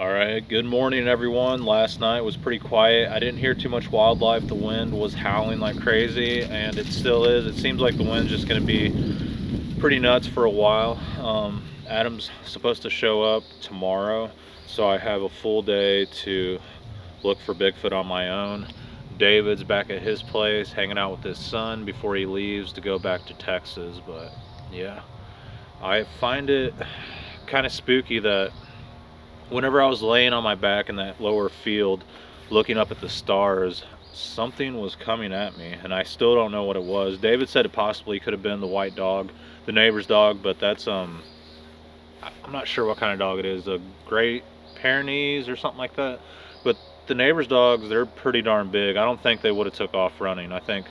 All right, good morning, everyone. Last night was pretty quiet. I didn't hear too much wildlife. The wind was howling like crazy, and it still is. It seems like the wind's just going to be pretty nuts for a while. Adam's supposed to show up tomorrow, so I have a full day to look for Bigfoot on my own. David's back at his place hanging out with his son before he leaves to go back to Texas. But yeah, I find it kind of spooky that whenever I was laying on my back in that lower field looking up at the stars, something was coming at me, and I still don't know what it was. David said it possibly could have been the white dog, the neighbor's dog, but that's I'm not sure what kind of dog it is, a Great Pyrenees or something like that. But the neighbor's dogs, they're pretty darn big. I don't think they would have took off running. I think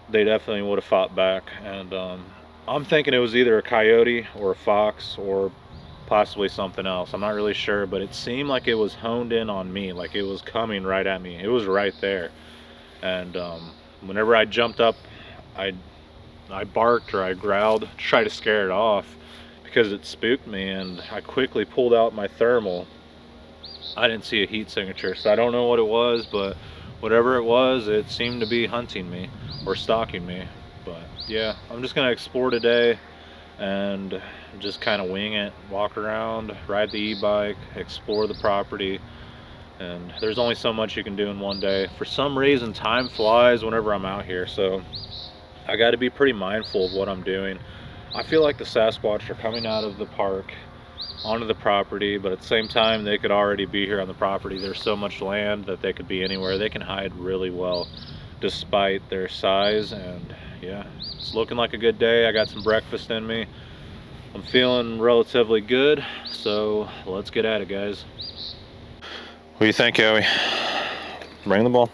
they definitely would have fought back, and I'm thinking it was either a coyote or a fox or possibly something else. I'm not really sure, but it seemed like it was honed in on me, like it was coming right at me. It was right there, and whenever I jumped up, I barked or I growled to try to scare it off because it spooked me, and I quickly pulled out my thermal. I didn't see a heat signature, so I don't know what it was, but whatever it was, it seemed to be hunting me or stalking me. But yeah, I'm just gonna explore today and just kind of wing it, walk around, ride the e-bike, explore the property. And there's only so much you can do in one day. For some reason, time flies whenever I'm out here, so I got to be pretty mindful of what I'm doing. I feel like the Sasquatch are coming out of the park onto the property, but at the same time they could already be here on the property. There's so much land that they could be anywhere. They can hide really well despite their size. And yeah, it's looking like a good day. I got some breakfast in me. I'm feeling relatively good, so let's get at it, guys. What do you think, Joey? Bring the ball.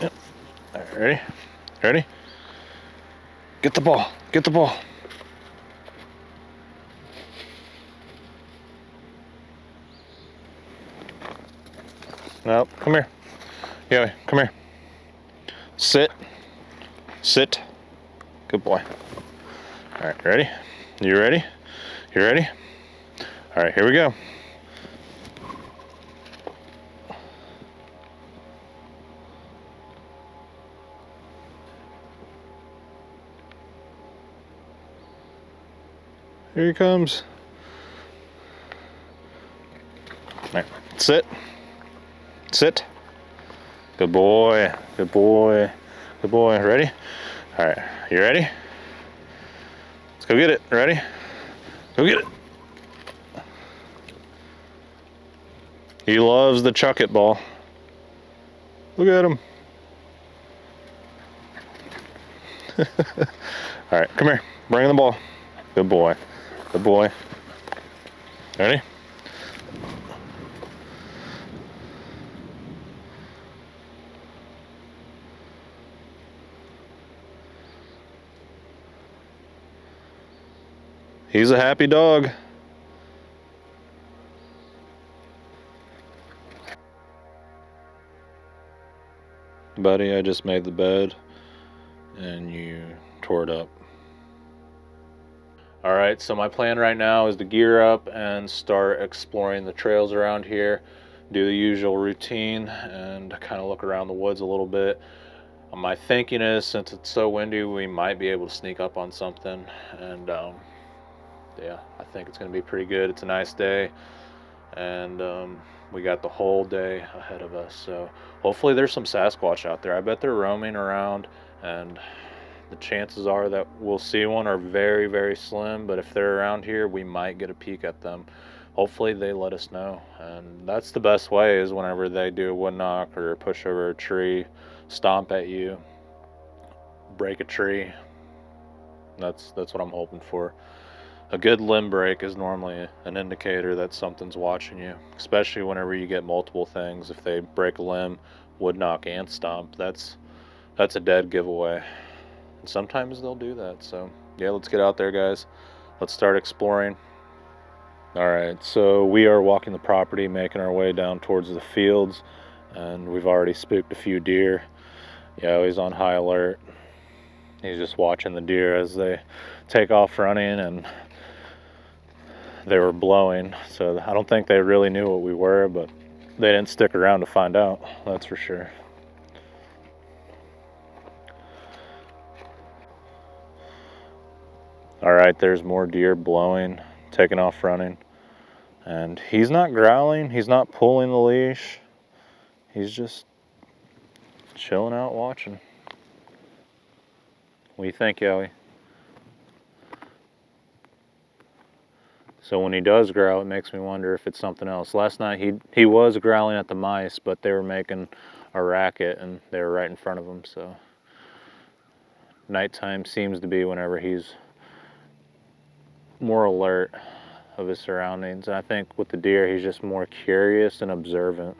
Yep. All right, ready? Ready? Get the ball. Get the ball. No, come here. Joey, come here. Sit. Sit. Good boy. All right, ready? You ready? You ready? All right, here we go. Here he comes. All right, sit. Sit. Good boy. Good boy. Good boy. Ready? All right, you ready? Let's go get it. Ready? Go get it. He loves the chuck it ball. Look at him. All right, come here. Bring the ball. Good boy. Good boy. Ready? He's a happy dog. Buddy, I just made the bed and you tore it up. All right, so my plan right now is to gear up and start exploring the trails around here, do the usual routine, and kind of look around the woods a little bit. My thinking is, since it's so windy, we might be able to sneak up on something, and yeah, I think it's going to be pretty good. It's a nice day, and we got the whole day ahead of us, so hopefully there's some Sasquatch out there. I bet they're roaming around, and the chances are that we'll see one are very, very slim, but if they're around here, we might get a peek at them. Hopefully they let us know, and that's the best way, is whenever they do a wood knock or push over a tree, stomp at you, break a tree. That's what I'm hoping for. A good limb break is normally an indicator that something's watching you, especially whenever you get multiple things. If they break a limb, wood knock, and stomp, that's a dead giveaway. And sometimes they'll do that. So yeah, let's get out there, guys. Let's start exploring. All right, so we are walking the property, making our way down towards the fields, and we've already spooked a few deer. Yeah, he's on high alert. He's just watching the deer as they take off running, and they were blowing. So I don't think they really knew what we were, but they didn't stick around to find out, that's for sure. All right, there's more deer blowing, taking off running. And he's not growling, he's not pulling the leash. He's just chilling out watching. What do you think, Yowie? So when he does growl, it makes me wonder if it's something else. Last night he was growling at the mice, but they were making a racket and they were right in front of him. So nighttime seems to be whenever he's more alert of his surroundings. And I think with the deer, he's just more curious and observant.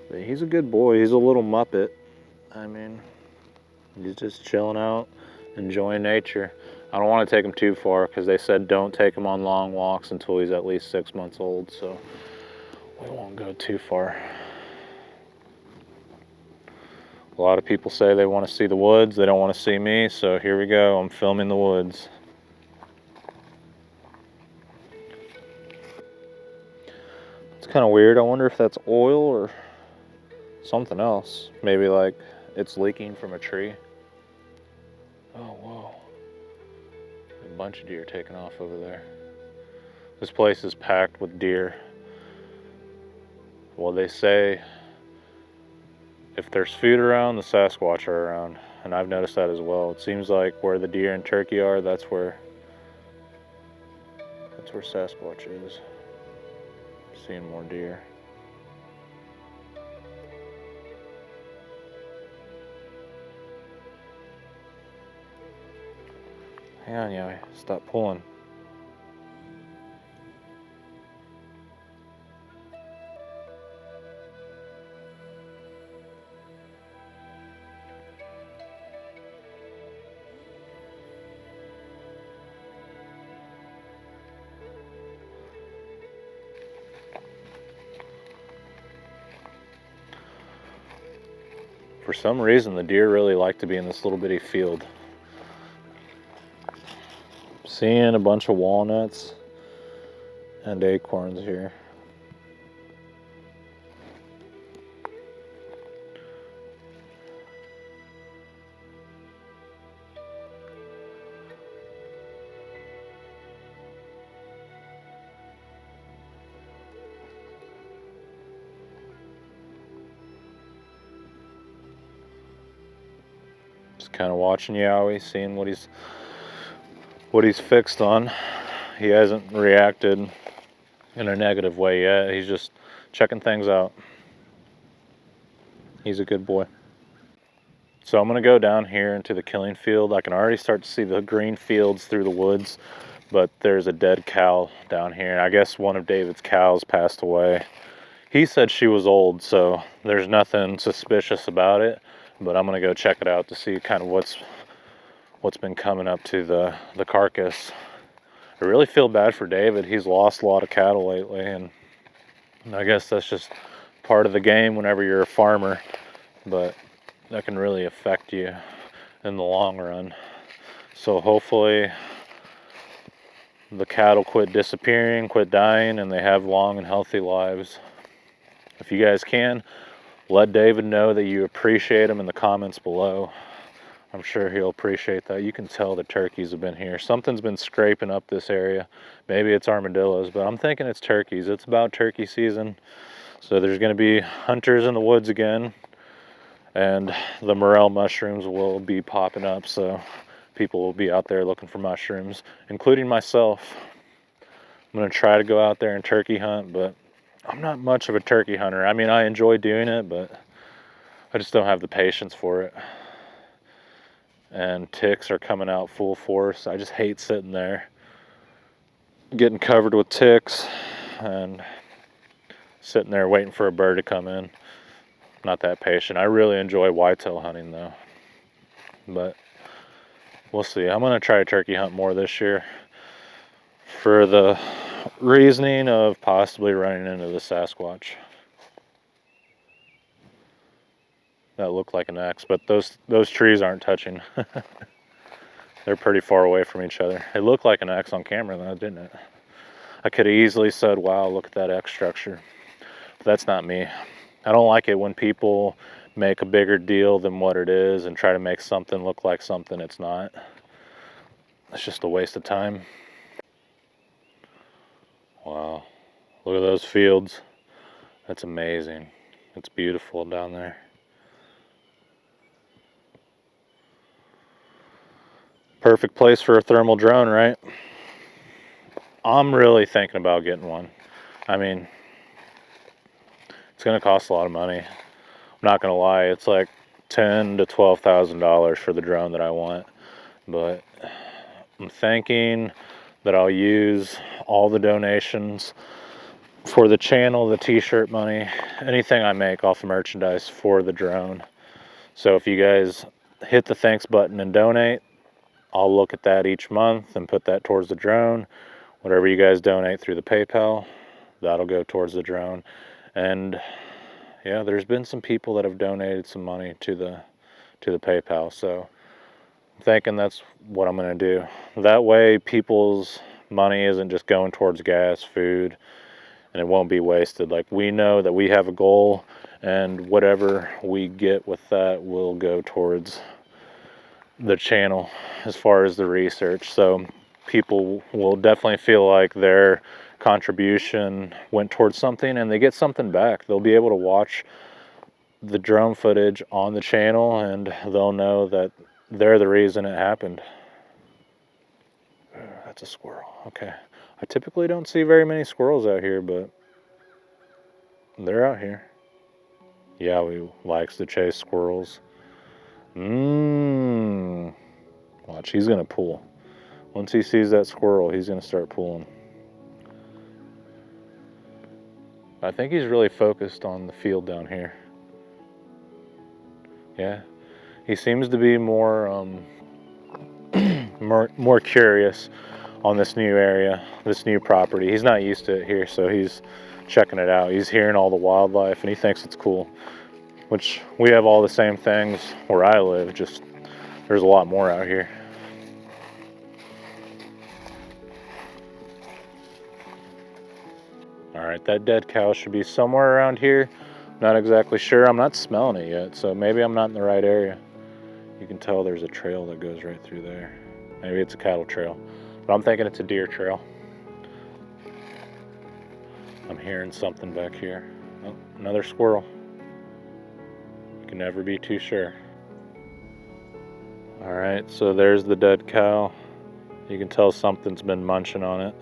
But he's a good boy. He's a little muppet. I mean, he's just chilling out, enjoying nature. I don't want to take him too far because they said don't take him on long walks until he's at least 6 months old, so we won't go too far. A lot of people say they want to see the woods, they don't want to see me, so here we go, I'm filming the woods. It's kind of weird. I wonder if that's oil or something else. Maybe like it's leaking from a tree. Oh, whoa. A bunch of deer taking off over there. This place is packed with deer. Well, they say if there's food around, the Sasquatch are around. And I've noticed that as well. It seems like where the deer and turkey are, that's where Sasquatch is. Seeing more deer. Hang on, Yowie. Stop pulling. For some reason, the deer really like to be in this little bitty field. Seeing a bunch of walnuts and acorns here. Just kind of watching Yowie, seeing what he's fixed on. He hasn't reacted in a negative way yet. He's just checking things out. He's a good boy. So I'm gonna go down here into the killing field. I can already start to see the green fields through the woods, but there's a dead cow down here. I guess one of David's cows passed away. He said she was old, so there's nothing suspicious about it, but I'm gonna go check it out to see kind of what's been coming up to the carcass. I really feel bad for David. He's lost a lot of cattle lately, and I guess that's just part of the game whenever you're a farmer, but that can really affect you in the long run. So hopefully the cattle quit disappearing, quit dying, and they have long and healthy lives. If you guys can, let David know that you appreciate him in the comments below. I'm sure he'll appreciate that. You can tell the turkeys have been here. Something's been scraping up this area. Maybe it's armadillos, but I'm thinking it's turkeys. It's about turkey season. So there's gonna be hunters in the woods again, and the morel mushrooms will be popping up. So people will be out there looking for mushrooms, including myself. I'm gonna try to go out there and turkey hunt, but I'm not much of a turkey hunter. I mean, I enjoy doing it, but I just don't have the patience for it. And ticks are coming out full force. I just hate sitting there getting covered with ticks and sitting there waiting for a bird to come in. Not that patient. I really enjoy whitetail hunting though, but we'll see. I'm gonna try to turkey hunt more this year for the reasoning of possibly running into the Sasquatch. That looked like an X, but those trees aren't touching. They're pretty far away from each other. It looked like an X on camera though, didn't it? I could have easily said, wow, look at that X structure. But that's not me. I don't like it when people make a bigger deal than what it is and try to make something look like something it's not. It's just a waste of time. Wow, look at those fields. That's amazing. It's beautiful down there. Perfect place for a thermal drone, right? I'm really thinking about getting one. I mean, it's gonna cost a lot of money. I'm not gonna lie, it's like $10,000 to $12,000 for the drone that I want. But I'm thinking that I'll use all the donations for the channel, the t-shirt money, anything I make off of merchandise for the drone. So if you guys hit the thanks button and donate, I'll look at that each month and put that towards the drone. Whatever you guys donate through the PayPal, that'll go towards the drone. And yeah, there's been some people that have donated some money to the PayPal, so I'm thinking that's what I'm gonna do. That way people's money isn't just going towards gas, food, and it won't be wasted. Like, we know that we have a goal, and whatever we get with that will go towards the channel as far as the research. So people will definitely feel like their contribution went towards something, and they get something back. They'll be able to watch the drone footage on the channel, and they'll know that they're the reason it happened. That's a squirrel. Okay. I typically don't see very many squirrels out here, but they're out here. Yowie likes to chase squirrels. Watch, he's gonna pull. Once he sees that squirrel, he's gonna start pulling. I think he's really focused on the field down here. Yeah, he seems to be more more curious on this new area, this new property. He's not used to it here, so he's checking it out. He's hearing all the wildlife, and he thinks it's cool. Which, we have all the same things where I live, just there's a lot more out here. All right, that dead cow should be somewhere around here. Not exactly sure. I'm not smelling it yet, so maybe I'm not in the right area. You can tell there's a trail that goes right through there. Maybe it's a cattle trail, but I'm thinking it's a deer trail. I'm hearing something back here. Oh, another squirrel. You can never be too sure. All right, so there's the dead cow. You can tell something's been munching on it.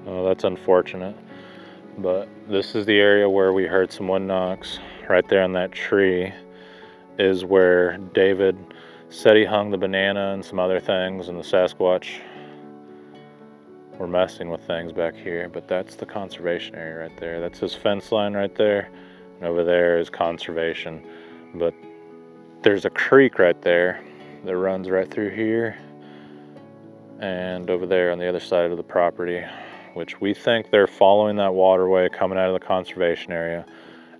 Oh, that's unfortunate. But this is the area where we heard some wood knocks. Right there on that tree is where David said he hung the banana and some other things, and the Sasquatch were messing with things back here. But that's the conservation area right there. That's his fence line right there. And over there is conservation. But there's a creek right there that runs right through here and over there on the other side of the property, which we think they're following that waterway coming out of the conservation area,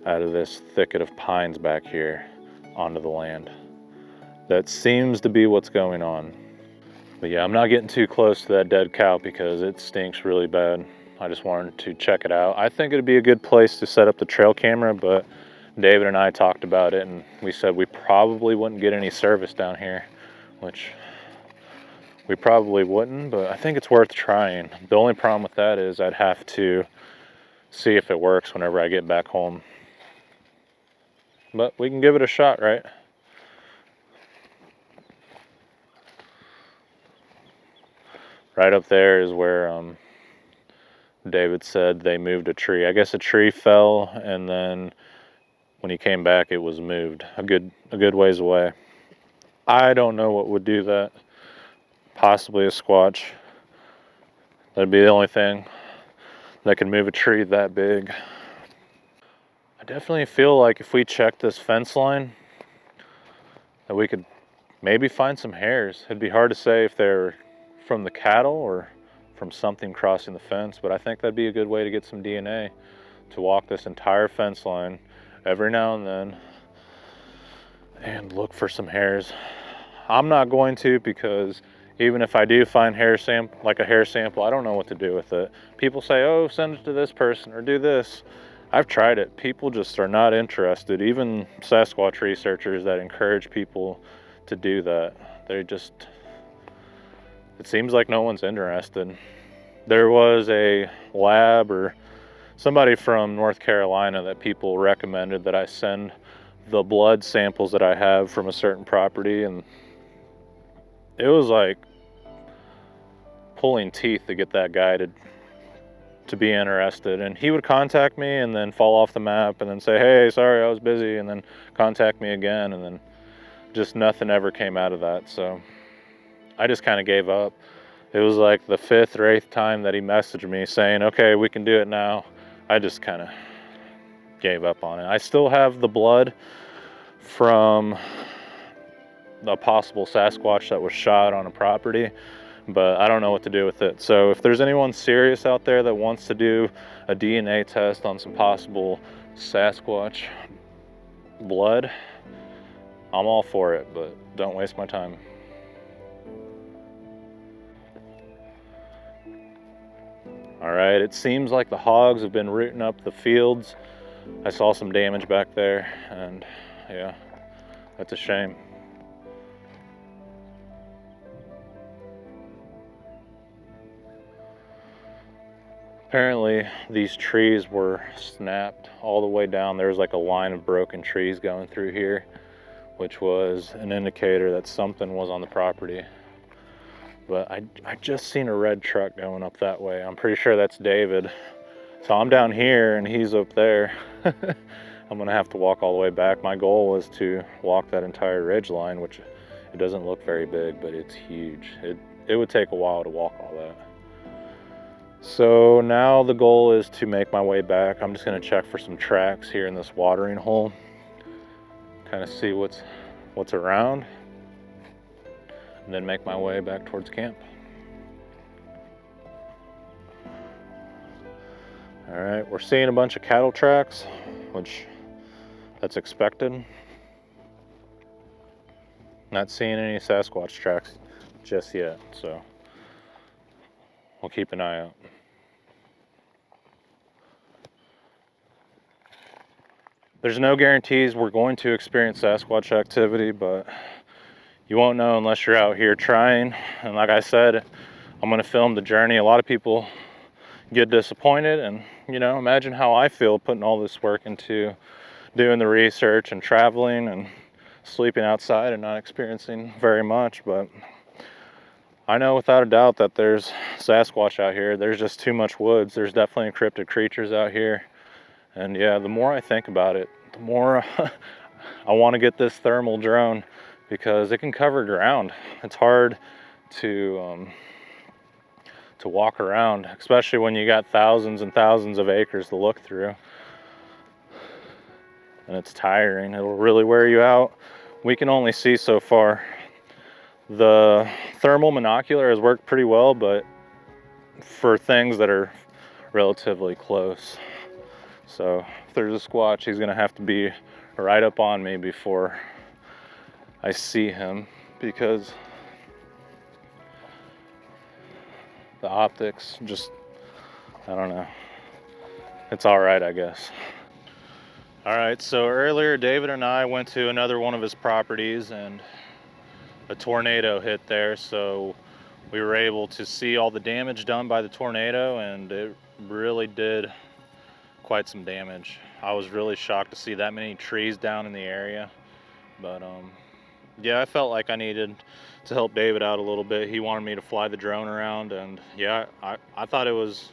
out of this thicket of pines back here onto the land. That seems to be what's going on. But yeah, I'm not getting too close to that dead cow because it stinks really bad. I just wanted to check it out. I think it'd be a good place to set up the trail camera, but David and I talked about it, and we said we probably wouldn't get any service down here, which we probably wouldn't, but I think it's worth trying. The only problem with that is I'd have to see if it works whenever I get back home. But we can give it a shot, right? Right up there is where David said they moved a tree. I guess a tree fell, and then when he came back, it was moved a good ways away. I don't know what would do that. Possibly a squatch. That'd be the only thing that can move a tree that big. I definitely feel like if we check this fence line, that we could maybe find some hares. It'd be hard to say if they're from the cattle or from something crossing the fence, but I think that'd be a good way to get some DNA, to walk this entire fence line every now and then and look for some hares. I'm not going to, because even if I do find hair sample, like a hair sample, I don't know what to do with it. People say, oh, send it to this person or do this. I've tried it. People just are not interested. Even Sasquatch researchers that encourage people to do that, they just, it seems like no one's interested. There was a lab or somebody from North Carolina that people recommended that I send the blood samples that I have from a certain property, and it was like pulling teeth to get that guy to be interested. And he would contact me and then fall off the map and then say, hey, sorry, I was busy, and then contact me again, and then just nothing ever came out of that. So I just kind of gave up. It was like the 5th or 8th time that he messaged me saying, okay, we can do it now. I just kind of gave up on it. I still have the blood from a possible Sasquatch that was shot on a property, but I don't know what to do with it. So if there's anyone serious out there that wants to do a DNA test on some possible Sasquatch blood, I'm all for it, but don't waste my time. All right, it seems like the hogs have been rooting up the fields. I saw some damage back there, and yeah, that's a shame. Apparently these trees were snapped all the way down. There was like a line of broken trees going through here, which was an indicator that something was on the property. But I just seen a red truck going up that way. I'm pretty sure that's David. So I'm down here and he's up there. I'm gonna have to walk all the way back. My goal was to walk that entire ridge line, which it doesn't look very big, but it's huge. It would take a while to walk all that. So now the goal is to make my way back. I'm just gonna check for some tracks here in this watering hole, kind of see what's around, and then make my way back towards camp. All right, we're seeing a bunch of cattle tracks, which that's expected. Not seeing any Sasquatch tracks just yet, so we'll keep an eye out. There's no guarantees we're going to experience Sasquatch activity, but you won't know unless you're out here trying. And like I said, I'm gonna film the journey. A lot of people get disappointed, and you know, imagine how I feel putting all this work into doing the research and traveling and sleeping outside and not experiencing very much. But I know without a doubt that there's Sasquatch out here. There's just too much woods. There's definitely cryptid creatures out here. And yeah, the more I think about it, the more I want to get this thermal drone, because it can cover ground. It's hard to walk around, especially when you got thousands and thousands of acres to look through. And it's tiring. It'll really wear you out. We can only see so far. The thermal monocular has worked pretty well, but for things that are relatively close. So if there's a squatch, he's gonna have to be right up on me before I see him, because the optics just, I don't know. It's all right, I guess. All right, so earlier David and I went to another one of his properties and a tornado hit there, so we were able to see all the damage done by the tornado, and it really did quite some damage. I was really shocked to see that many trees down in the area, but yeah, I felt like I needed to help David out a little bit. He wanted me to fly the drone around, and yeah, I thought it was,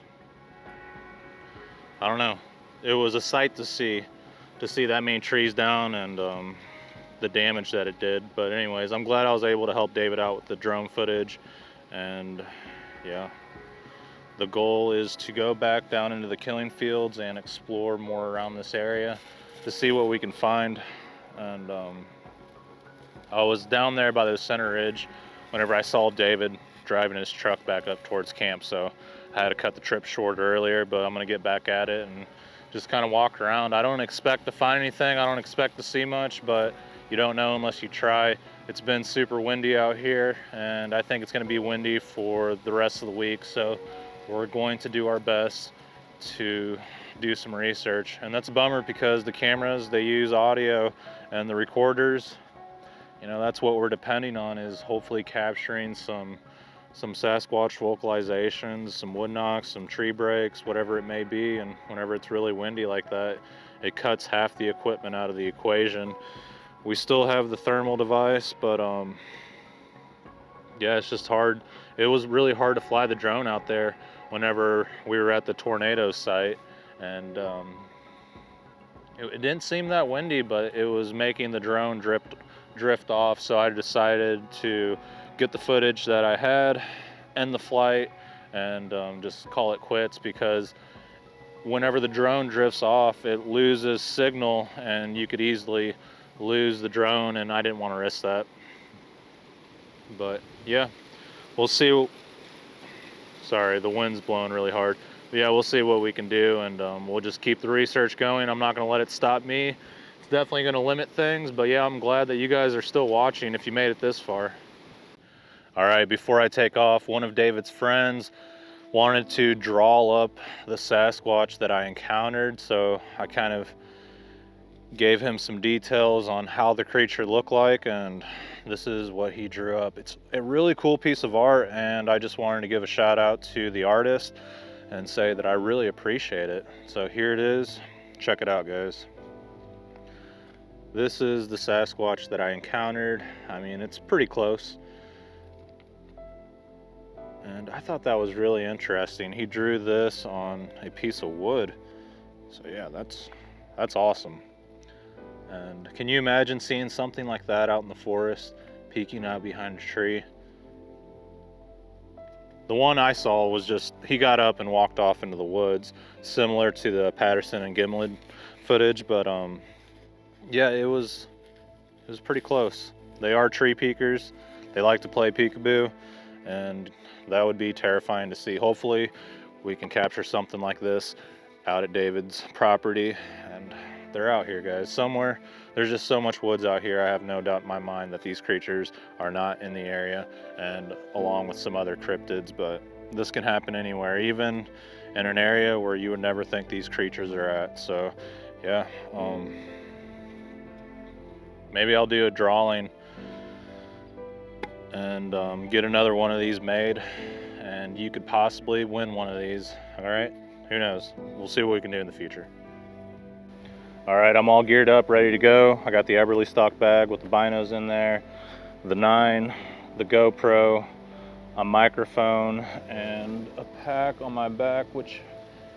I don't know, it was a sight to see that many trees down and the damage that it did. But anyways, I'm glad I was able to help David out with the drone footage, and yeah, the goal is to go back down into the killing fields and explore more around this area to see what we can find. And I was down there by the center ridge whenever I saw David driving his truck back up towards camp, so I had to cut the trip short earlier, but I'm gonna get back at it and just kind of walk around. I don't expect to find anything, I don't expect to see much, but you don't know unless you try. It's been super windy out here, and I think it's going to be windy for the rest of the week, so we're going to do our best to do some research. And that's a bummer because the cameras, they use audio, and the recorders, you know, that's what we're depending on, is hopefully capturing some Sasquatch vocalizations, some wood knocks, some tree breaks, whatever it may be. And whenever it's really windy like that, it cuts half the equipment out of the equation. We still have the thermal device, but yeah, it's just hard. It was really hard to fly the drone out there whenever we were at the tornado site, and it didn't seem that windy, but it was making the drone drift off. So I decided to get the footage that I had, end the flight, and just call it quits, because whenever the drone drifts off, it loses signal, and you could easily lose the drone, and I didn't want to risk that. But yeah, we'll see. Sorry, the wind's blowing really hard. But yeah, we'll see what we can do, and we'll just keep the research going. I'm not going to let it stop me. It's definitely going to limit things, but yeah, I'm glad that you guys are still watching if you made it this far. All right, before I take off, one of David's friends wanted to draw up the Sasquatch that I encountered, so I kind of gave him some details on how the creature looked like, and this is what he drew up. It's a really cool piece of art, and I just wanted to give a shout out to the artist and say that I really appreciate it. So here it is. Check it out, guys. This is the Sasquatch that I encountered. I mean, it's pretty close, and I thought that was really interesting. He drew this on a piece of wood, so yeah, that's awesome. And can you imagine seeing something like that out in the forest, peeking out behind a tree? The one I saw was just, he got up and walked off into the woods, similar to the Patterson and Gimlin footage, but yeah, it was pretty close. They are tree peekers. They like to play peekaboo, and that would be terrifying to see. Hopefully we can capture something like this out at David's property, and they're out here, guys, somewhere. There's just so much woods out here. I have no doubt in my mind that these creatures are not in the area, and along with some other cryptids, but this can happen anywhere, even in an area where you would never think these creatures are at. So yeah, maybe I'll do a drawing and get another one of these made, and you could possibly win one of these. All right, who knows? We'll see what we can do in the future. All right, I'm all geared up, ready to go. I got the Eberly stock bag with the binos in there, the 9, the GoPro, a microphone, and a pack on my back, which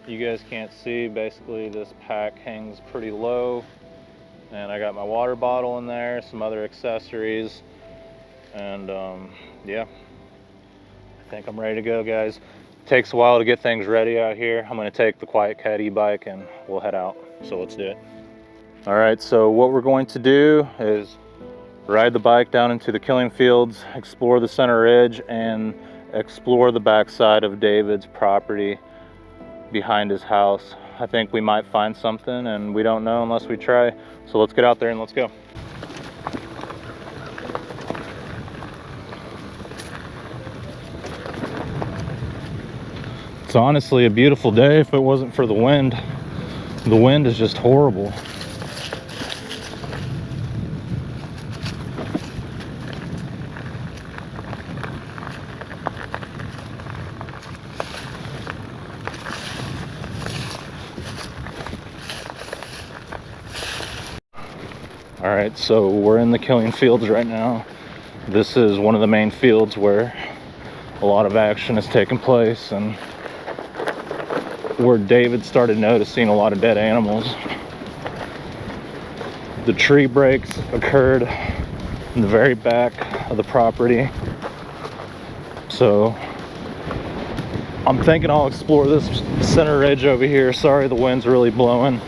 you guys can't see. Basically, this pack hangs pretty low, and I got my water bottle in there, some other accessories, and yeah, I think I'm ready to go, guys. Takes a while to get things ready out here. I'm gonna take the Quiet Cat e-bike and we'll head out. So let's do it. All right, so what we're going to do is ride the bike down into the killing fields, explore the center ridge, and explore the backside of David's property behind his house. I think we might find something, and we don't know unless we try. So let's get out there and let's go. It's honestly a beautiful day if it wasn't for the wind. The wind is just horrible. All right, so we're in the killing fields right now. This is one of the main fields where a lot of action has taken place, and where David started noticing a lot of dead animals. The tree breaks occurred in the very back of the property. So I'm thinking I'll explore this center ridge over here. Sorry, the wind's really blowing.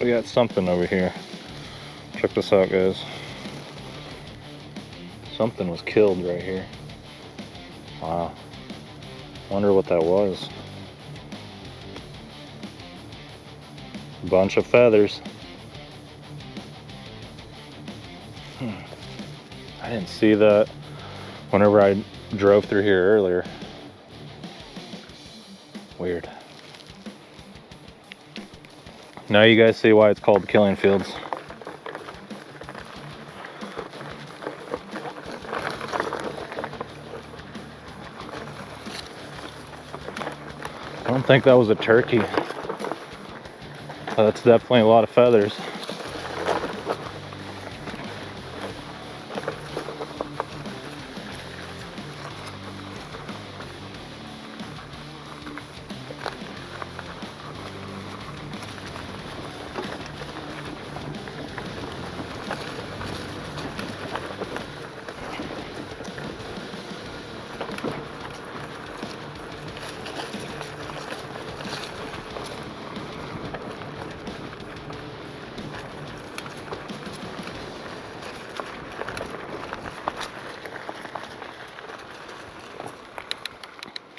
We got something over here. Check this out, guys. Something was killed right here. Wow. Wonder what that was. Bunch of feathers. I didn't see that whenever I drove through here earlier. Weird. Now you guys see why it's called the killing fields. I don't think that was a turkey. That's definitely a lot of feathers.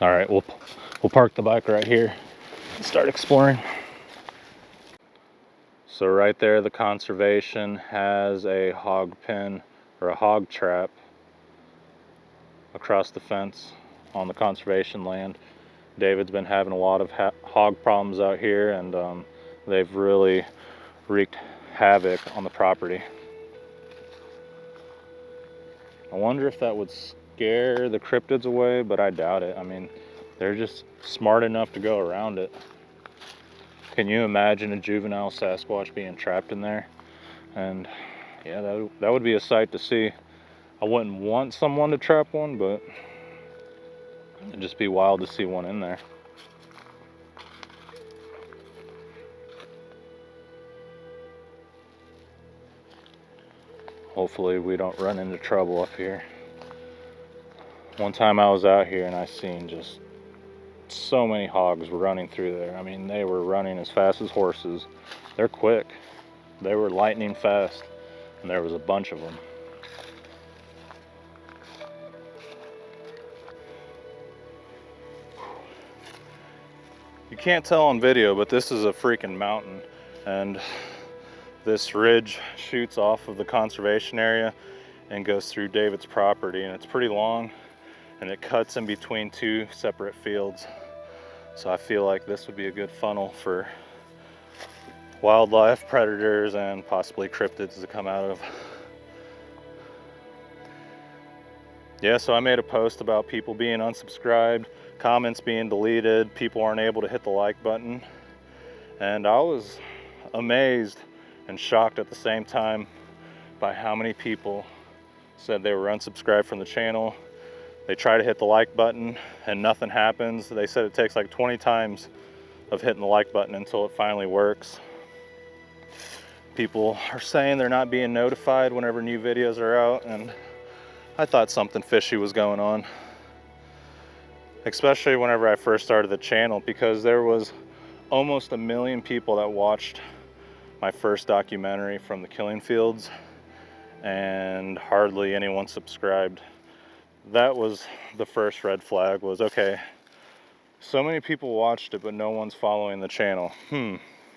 All right, we'll park the bike right here and start exploring. So right there, the conservation has a hog pen or a hog trap across the fence on the conservation land. David's been having a lot of hog problems out here, and they've really wreaked havoc on the property. I wonder if that would scare the cryptids away, but I doubt it. I mean, they're just smart enough to go around it. Can you imagine a juvenile Sasquatch being trapped in there? And yeah, that would be a sight to see. I wouldn't want someone to trap one, but it'd just be wild to see one in there. Hopefully we don't run into trouble up here. One time I was out here and I seen just so many hogs running through there. I mean, they were running as fast as horses. They're quick. They were lightning fast, and there was a bunch of them. You can't tell on video, but this is a freaking mountain, and this ridge shoots off of the conservation area and goes through David's property, and it's pretty long, and it cuts in between two separate fields. So I feel like this would be a good funnel for wildlife, predators, and possibly cryptids to come out of. Yeah, so I made a post about people being unsubscribed, comments being deleted, people aren't able to hit the like button, and I was amazed and shocked at the same time by how many people said they were unsubscribed from the channel. They try to hit the like button and nothing happens. They said it takes like 20 times of hitting the like button until it finally works. People are saying they're not being notified whenever new videos are out, and I thought something fishy was going on. Especially whenever I first started the channel, because there was almost 1 million people that watched my first documentary from the killing fields, and hardly anyone subscribed. That was the first red flag, was okay, so many people watched it but no one's following the channel.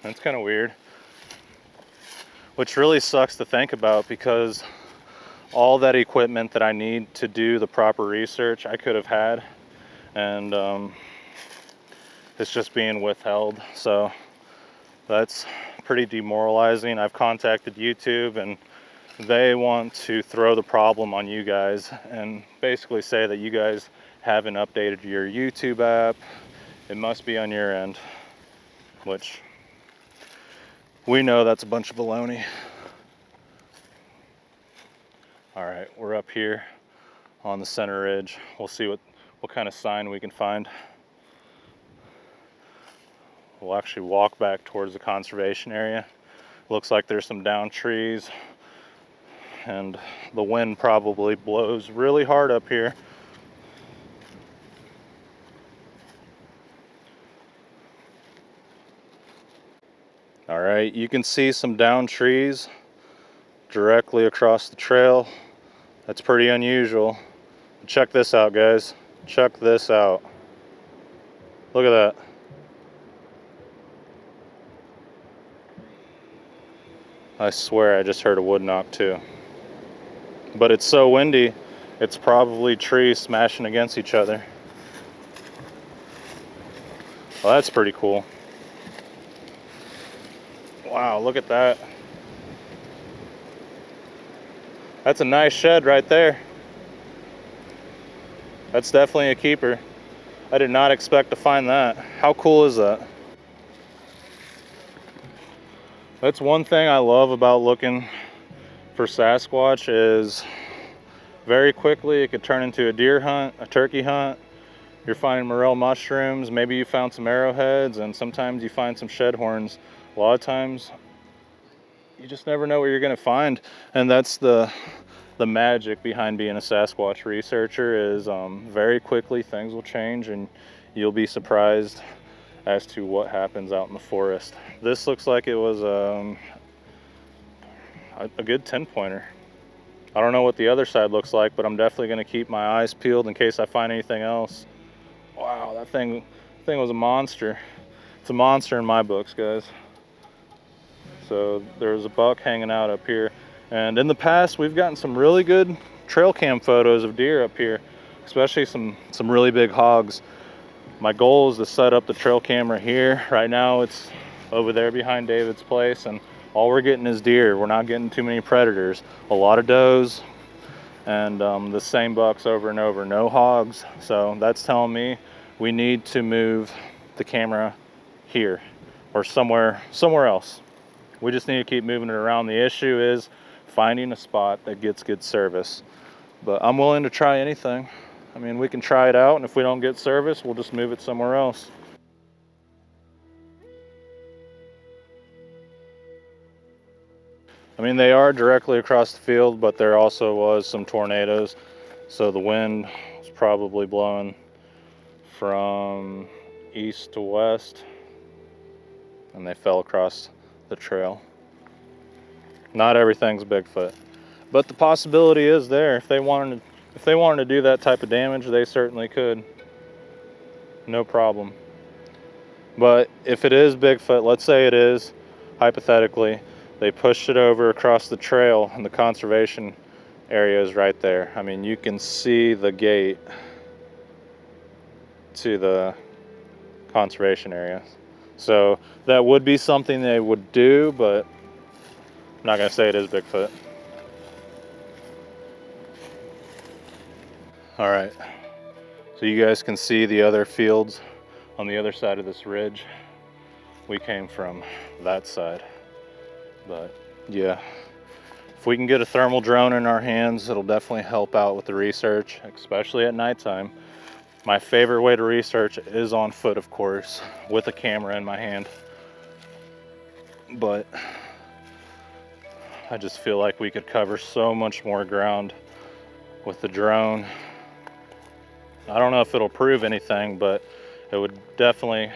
That's kind of weird. Which really sucks to think about, because all that equipment that I need to do the proper research I could have had, and it's just being withheld. So that's pretty demoralizing. I've contacted YouTube, and they want to throw the problem on you guys and basically say that you guys haven't updated your YouTube app. It must be on your end, which we know that's a bunch of baloney. All right, we're up here on the center ridge. We'll see what kind of sign we can find. We'll actually walk back towards the conservation area. Looks like there's some down trees, and the wind probably blows really hard up here. All right, you can see some down trees directly across the trail. That's pretty unusual. Check this out, guys. Check this out. Look at that. I swear I just heard a wood knock too. But it's so windy, it's probably trees smashing against each other. Well, that's pretty cool. Wow, look at that. That's a nice shed right there. That's definitely a keeper. I did not expect to find that. How cool is that? That's one thing I love about looking for Sasquatch is very quickly it could turn into a deer hunt, a turkey hunt. You're finding morel mushrooms, maybe you found some arrowheads, and sometimes you find some shed horns. A lot of times you just never know what you're gonna find, and that's the magic behind being a Sasquatch researcher is very quickly things will change and you'll be surprised as to what happens out in the forest. This looks like it was a good 10-pointer. I don't know what the other side looks like, but I'm definitely gonna keep my eyes peeled in case I find anything else. Wow, that thing was a monster. It's a monster in my books, guys. So there's a buck hanging out up here. And in the past, we've gotten some really good trail cam photos of deer up here, especially some really big hogs. My goal is to set up the trail camera here. Right now it's over there behind David's place, and all we're getting is deer. We're not getting too many predators. A lot of does, and the same bucks over and over, no hogs. So that's telling me we need to move the camera here or somewhere else. We just need to keep moving it around. The issue is finding a spot that gets good service. But I'm willing to try anything. I mean, we can try it out, and if we don't get service, we'll just move it somewhere else. I mean, they are directly across the field, but there also was some tornadoes. So the wind was probably blowing from east to west, and they fell across the trail. Not everything's Bigfoot, but the possibility is there. If they wanted to do that type of damage, they certainly could. No problem. But if it is Bigfoot, let's say it is, hypothetically, they pushed it over across the trail and the conservation area is right there. I mean, you can see the gate to the conservation area. So that would be something they would do, but I'm not gonna say it is Bigfoot. All right, so you guys can see the other fields on the other side of this ridge. We came from that side, but yeah, if we can get a thermal drone in our hands, it'll definitely help out with the research, especially at nighttime. My favorite way to research is on foot, of course, with a camera in my hand. But I just feel like we could cover so much more ground with the drone. I don't know if it'll prove anything, but it would definitely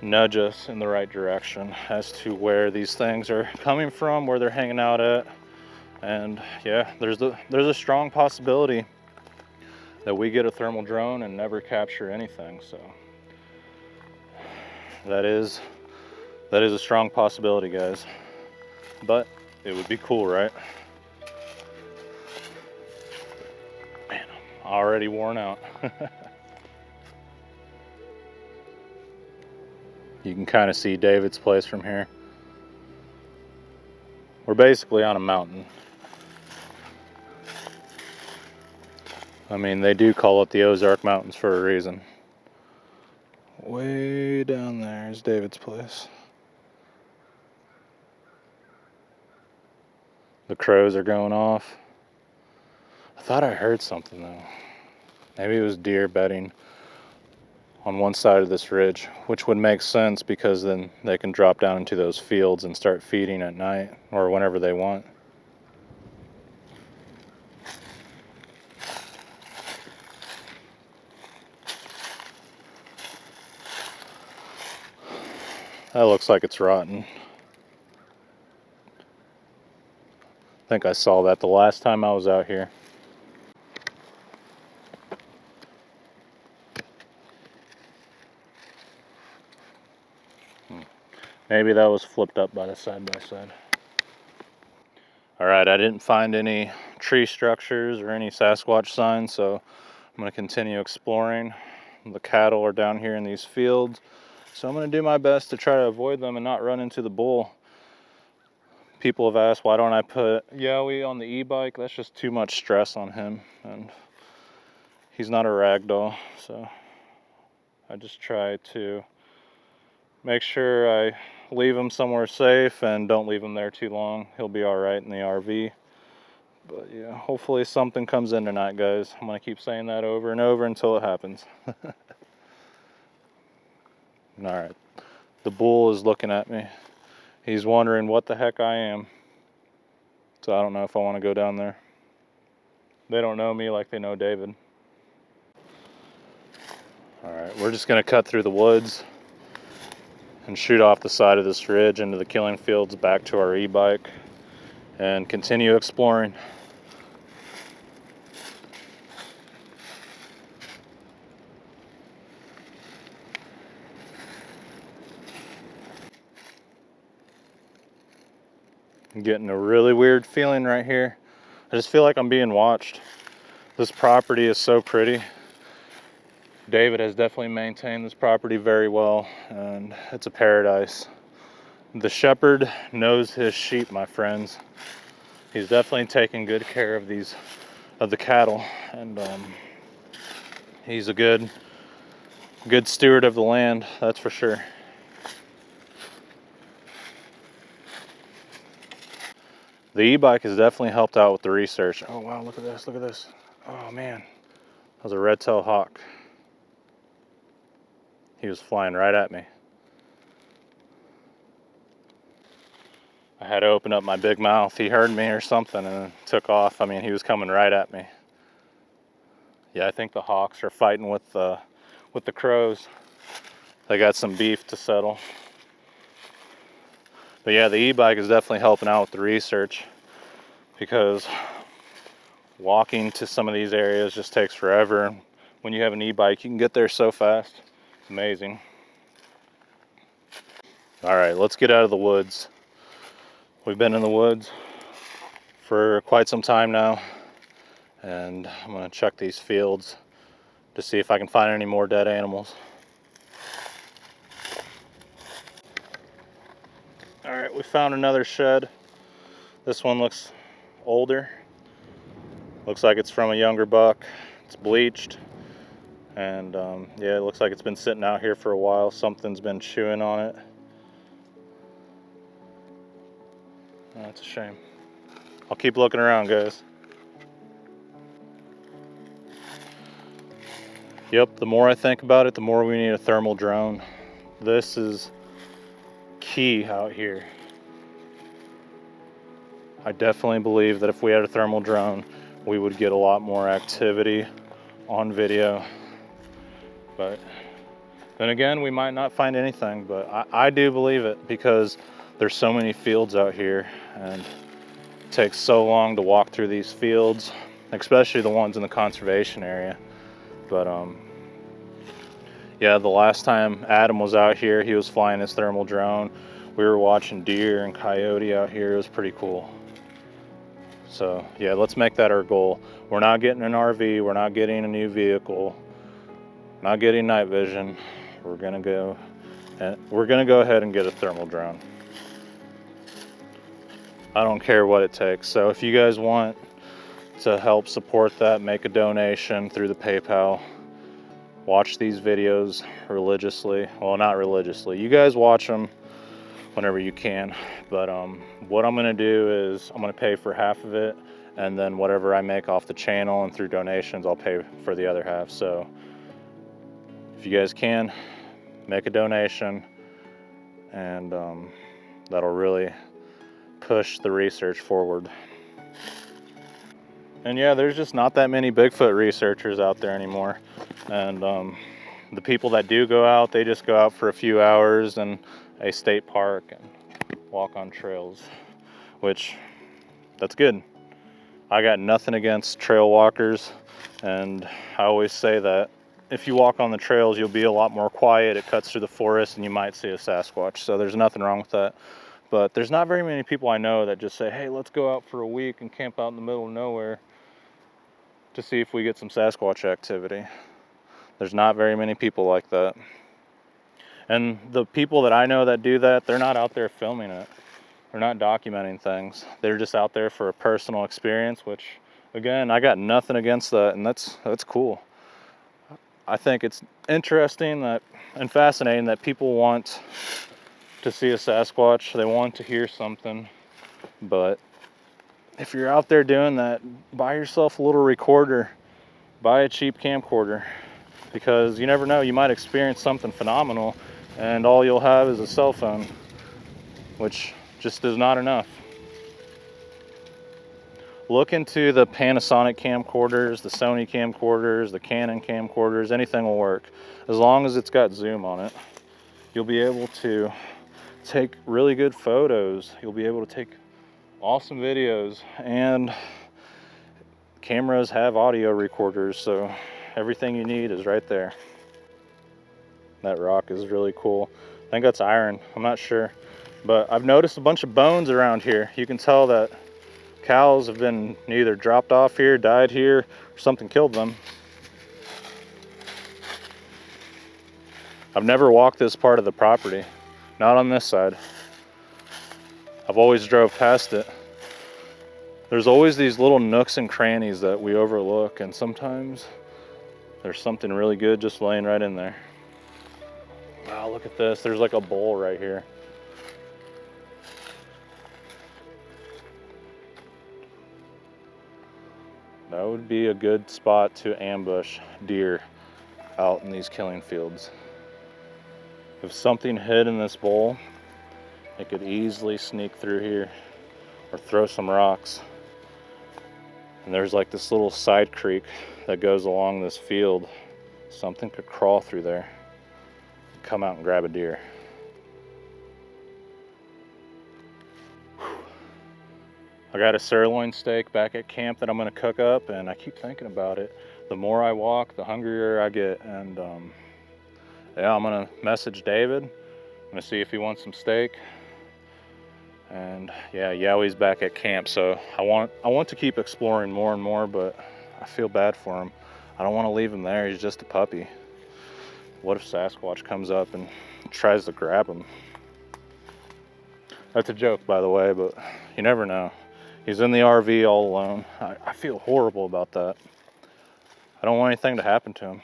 nudge us in the right direction as to where these things are coming from, where they're hanging out at. And yeah, there's a strong possibility that we get a thermal drone and never capture anything. So that is a strong possibility, guys. But it would be cool, right? Man, I'm already worn out. You can kind of see David's place from here. We're basically on a mountain. I mean, they do call it the Ozark Mountains for a reason. Way down there is David's place. The crows are going off. I thought I heard something though. Maybe it was deer bedding on one side of this ridge, which would make sense because then they can drop down into those fields and start feeding at night or whenever they want. That looks like it's rotten. I think I saw that the last time I was out here. Maybe that was flipped up by the side-by-side. All right, I didn't find any tree structures or any Sasquatch signs, so I'm going to continue exploring. The cattle are down here in these fields, so I'm going to do my best to try to avoid them and not run into the bull. People have asked, why don't I put Yowie on the e-bike? That's just too much stress on him, and he's not a rag doll, so I just try to make sure I leave him somewhere safe and don't leave him there too long. He'll be all right in the RV. But yeah, hopefully something comes in tonight, guys. I'm gonna keep saying that over and over until it happens. All right, the bull is looking at me. He's wondering what the heck I am. So I don't know if I want to go down there. They don't know me like they know David. All right, we're just gonna cut through the woods and shoot off the side of this ridge into the killing fields back to our e-bike and continue exploring. I'm getting a really weird feeling right here. I just feel like I'm being watched. This property is so pretty. David has definitely maintained this property very well, and it's a paradise. The shepherd knows his sheep, my friends. He's definitely taking good care of the cattle, and he's a good steward of the land, that's for sure. The e-bike has definitely helped out with the research. Oh wow, look at this, look at this. Oh man, that was a red-tailed hawk. He was flying right at me. I had to open up my big mouth. He heard me or something and took off. I mean, he was coming right at me. Yeah, I think the hawks are fighting with the crows. They got some beef to settle. But yeah, the e-bike is definitely helping out with the research, because walking to some of these areas just takes forever. When you have an e-bike, you can get there so fast. It's amazing. All right, let's get out of the woods. We've been in the woods for quite some time now, and I'm gonna check these fields to see if I can find any more dead animals. All right, we found another shed. This one looks older. Looks like it's from a younger buck. It's bleached, and yeah, it looks like it's been sitting out here for a while. Something's been chewing on it. That's a shame. I'll keep looking around, guys. Yep, the more I think about it, the more we need a thermal drone. This is key out here. I definitely believe that if we had a thermal drone, we would get a lot more activity on video. But then again, we might not find anything, but I do believe it, because there's so many fields out here, and it takes so long to walk through these fields, especially the ones in the conservation area. But yeah, the last time Adam was out here, he was flying his thermal drone. We were watching deer and coyote out here. It was pretty cool. So yeah, let's make that our goal. We're not getting an RV, we're not getting a new vehicle, not getting night vision. We're gonna go ahead and get a thermal drone. I don't care what it takes. So if you guys want to help support that, make a donation through the PayPal. Watch these videos religiously. Well, not religiously. You guys watch them whenever you can. But what I'm gonna do is I'm gonna pay for half of it, and then whatever I make off the channel and through donations, I'll pay for the other half. So if you guys can, make a donation, and that'll really push the research forward. And yeah, there's just not that many Bigfoot researchers out there anymore. And the people that do go out, they just go out for a few hours in a state park and walk on trails, which that's good. I got nothing against trail walkers, and I always say that if you walk on the trails, you'll be a lot more quiet. It cuts through the forest and you might see a Sasquatch, so there's nothing wrong with that. But there's not very many people I know that just say, hey, let's go out for a week and camp out in the middle of nowhere to see if we get some Sasquatch activity. There's not very many people like that. And the people that I know that do that, they're not out there filming it. They're not documenting things. They're just out there for a personal experience, which, again, I got nothing against that, and that's cool. I think it's interesting that and fascinating that people want to see a Sasquatch. They want to hear something, but if you're out there doing that, buy yourself a little recorder. Buy a cheap camcorder, because you never know, you might experience something phenomenal and all you'll have is a cell phone, which just is not enough. Look into the Panasonic camcorders, the Sony camcorders, the Canon camcorders. Anything will work as long as it's got zoom on it. You'll be able to take really good photos. You'll be able to take awesome videos, and cameras have audio recorders, so everything you need is right there. That rock is really cool. I think that's iron, I'm not sure. But I've noticed a bunch of bones around here. You can tell that cows have been either dropped off here, died here, or something killed them. I've never walked this part of the property, not on this side. I've always drove past it. There's always these little nooks and crannies that we overlook, and sometimes there's something really good just laying right in there. Wow, look at this. There's like a bowl right here. That would be a good spot to ambush deer out in these killing fields. If something hid in this bowl, it could easily sneak through here or throw some rocks. And there's like this little side creek that goes along this field. Something could crawl through there, come out and grab a deer. I got a sirloin steak back at camp that I'm gonna cook up, and I keep thinking about it. The more I walk, the hungrier I get, and yeah, I'm gonna message David. I'm gonna see if he wants some steak. And yeah, Yowie's back at camp, so I want to keep exploring more and more, but I feel bad for him. I don't want to leave him there. He's just a puppy. What if Sasquatch comes up and tries to grab him? That's a joke, by the way, but you never know. He's in the RV all alone. I feel horrible about that. I don't want anything to happen to him.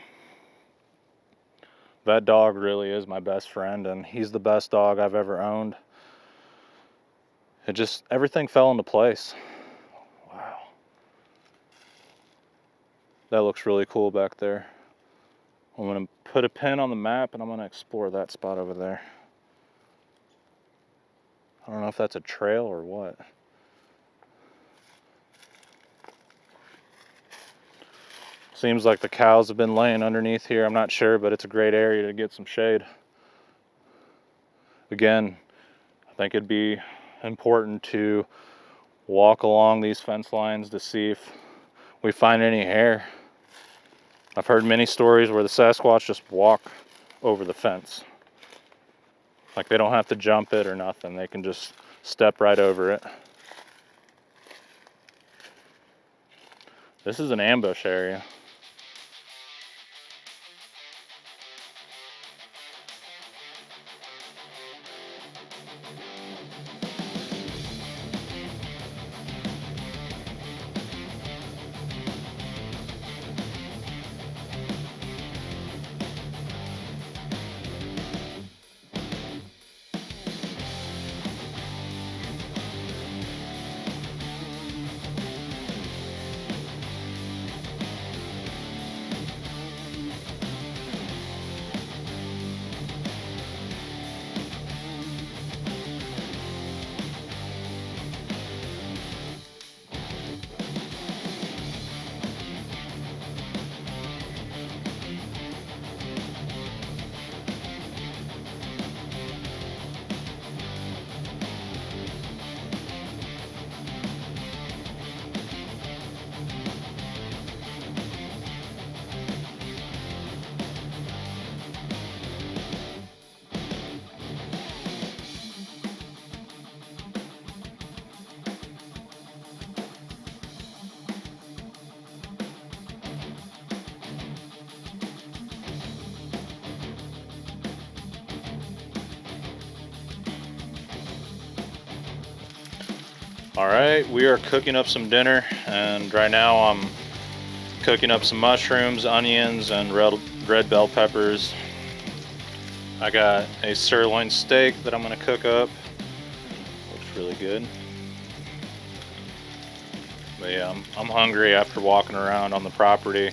That dog really is my best friend, and he's the best dog I've ever owned. It just, everything fell into place. Wow. That looks really cool back there. I'm gonna put a pin on the map and I'm gonna explore that spot over there. I don't know if that's a trail or what. Seems like the cows have been laying underneath here. I'm not sure, but it's a great area to get some shade. Again, I think it'd be important to walk along these fence lines to see if we find any hair. I've heard many stories where the Sasquatch just walk over the fence. Like they don't have to jump it or nothing. They can just step right over it. This is an ambush area. Alright, we are cooking up some dinner, and right now I'm cooking up some mushrooms, onions, and red bell peppers. I got a sirloin steak that I'm going to cook up. Looks really good. But yeah, I'm hungry after walking around on the property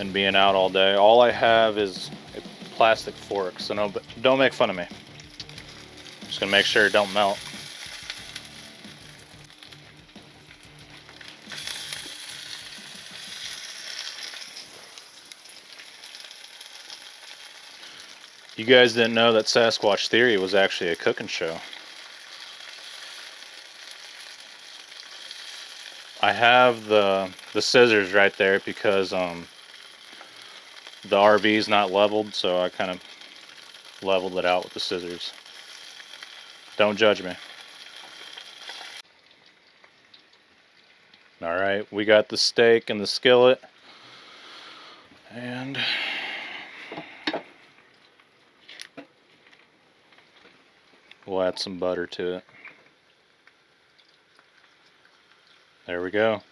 and being out all day. All I have is a plastic fork, so no, don't make fun of me. Just going to make sure it don't melt. You guys didn't know that Sasquatch Theory was actually a cooking show. I have the scissors right there because the RV's not leveled, so I kind of leveled it out with the scissors. Don't judge me. Alright, we got the steak in the skillet. And we'll add some butter to it. There we go.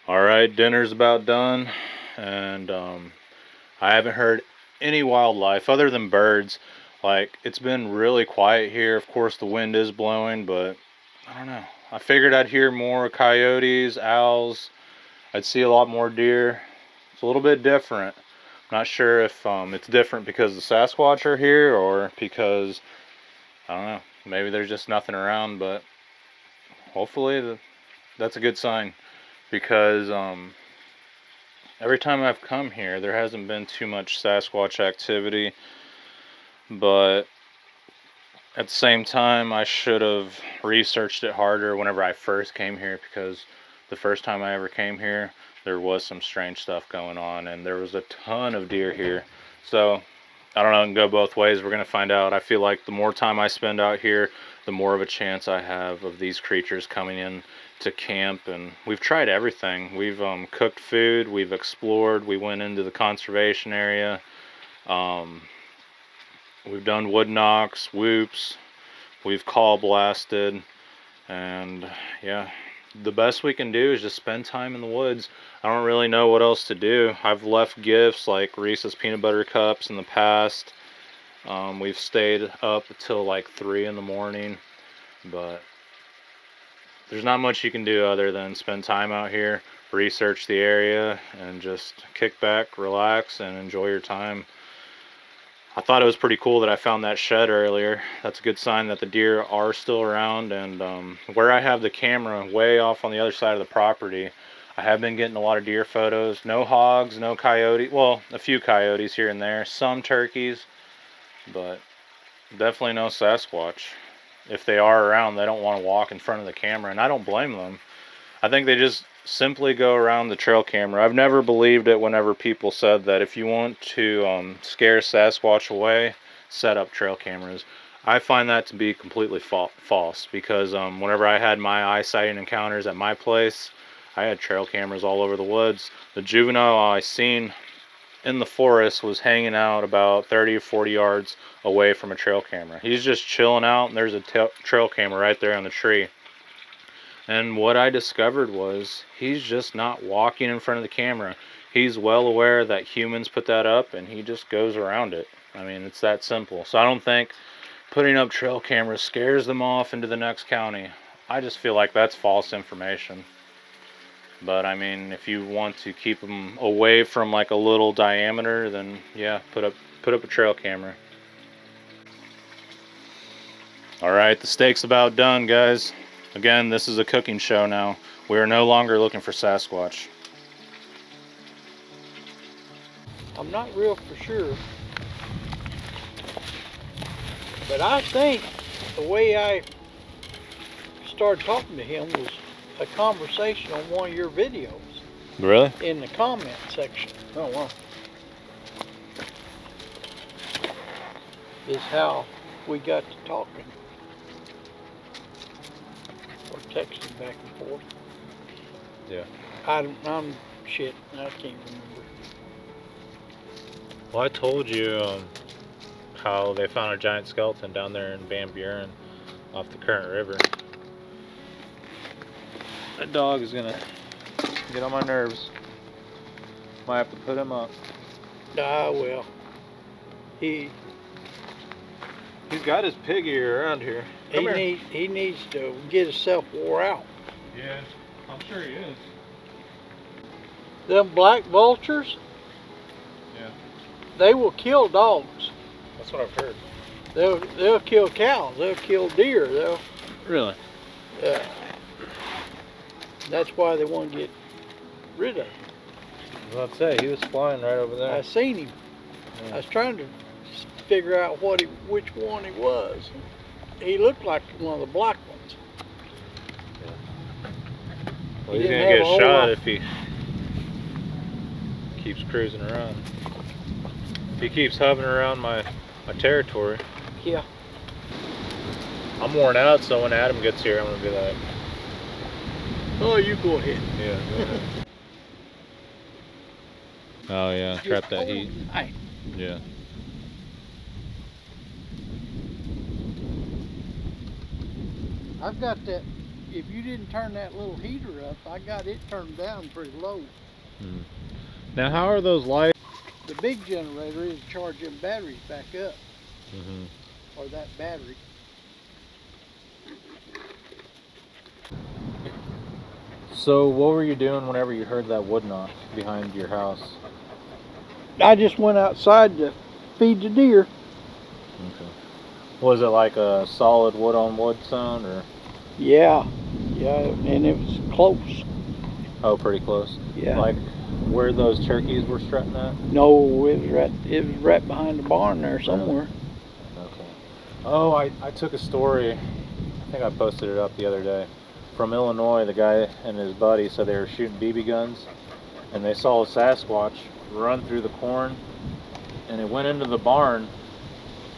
Alright, dinner's about done. And I haven't heard any wildlife other than birds. Like, it's been really quiet here. Of course, the wind is blowing, but I don't know. I figured I'd hear more coyotes, owls. I'd see a lot more deer. It's a little bit different. I'm not sure if it's different because the Sasquatch are here or because, I don't know, maybe there's just nothing around, but hopefully that's a good sign because every time I've come here, there hasn't been too much Sasquatch activity, but at the same time, I should have researched it harder whenever I first came here, because the first time I ever came here, there was some strange stuff going on, and there was a ton of deer here. So, I don't know, it can go both ways. We're going to find out. I feel like the more time I spend out here, the more of a chance I have of these creatures coming in to camp. And we've tried everything. We've cooked food, we've explored, we went into the conservation area. We've done wood knocks, whoops, we've call blasted, and yeah, the best we can do is just spend time in the woods. I don't really know what else to do. I've left gifts like Reese's peanut butter cups in the past. We've stayed up until like 3 in the morning, but there's not much you can do other than spend time out here, research the area, and just kick back, relax, and enjoy your time. I thought it was pretty cool that I found that shed earlier. That's a good sign that the deer are still around, and where I have the camera way off on the other side of the property, I have been getting a lot of deer photos. No hogs, no coyotes, well, a few coyotes here and there, some turkeys, but definitely no Sasquatch. If they are around, they don't want to walk in front of the camera, and I don't blame them. I think they just simply go around the trail camera. I've never believed it whenever people said that if you want to scare Sasquatch away, set up trail cameras. I find that to be completely false, because whenever I had my eye sighting encounters at my place, I had trail cameras all over the woods. The juvenile I seen in the forest was hanging out about 30 or 40 yards away from a trail camera. He's just chilling out, and there's a trail camera right there on the tree. And what I discovered was he's just not walking in front of the camera. He's well aware that humans put that up, and he just goes around it. I mean, it's that simple. So I don't think putting up trail cameras scares them off into the next county. I just feel like that's false information. But I mean, if you want to keep them away from like a little diameter, then yeah, put up a trail camera. All right, the steak's about done, guys. Again, this is a cooking show now. We are no longer looking for Sasquatch. I'm not real for sure, but I think the way I started talking to him was a conversation on one of your videos. Really? In the comment section. Oh wow. Is how we got to talking. Or texting back and forth. Yeah. I'm shit. I can't remember. Well, I told you how they found a giant skeleton down there in Van Buren off the Current River. That dog is gonna get on my nerves. Might have to put him up. Ah, well. He's got his pig ear around here. He needs to get himself wore out. Yeah, I'm sure he is. Them black vultures, yeah, they will kill dogs. That's what I've heard. They'll kill cows. They'll kill deer. Really? Yeah. That's why they want to get rid of him. I was about to say, he was flying right over there. I seen him. Yeah. I was trying to figure out which one he was. He looked like one of the black ones. Well, he's gonna get shot if he keeps cruising around. If he keeps hovering around my territory. Yeah. I'm worn out, so when Adam gets here, I'm gonna be like, oh, you go ahead. yeah, go ahead. Oh yeah, trap that heat. Night. Yeah. I've got that. If you didn't turn that little heater up, I got it turned down pretty low. Now, how are those lights? The big generator is charging batteries back up, or that battery. So, what were you doing whenever you heard that wood knock behind your house? I just went outside to feed the deer. Okay. Was it like a solid wood on wood sound, or? Yeah, and it was close. Oh, pretty close. Yeah. Like where those turkeys were strutting at? No, it was right behind the barn there somewhere. Okay. Oh, I took a story. I think I posted it up the other day. From Illinois, the guy and his buddy said they were shooting BB guns, and they saw a Sasquatch run through the corn, and it went into the barn,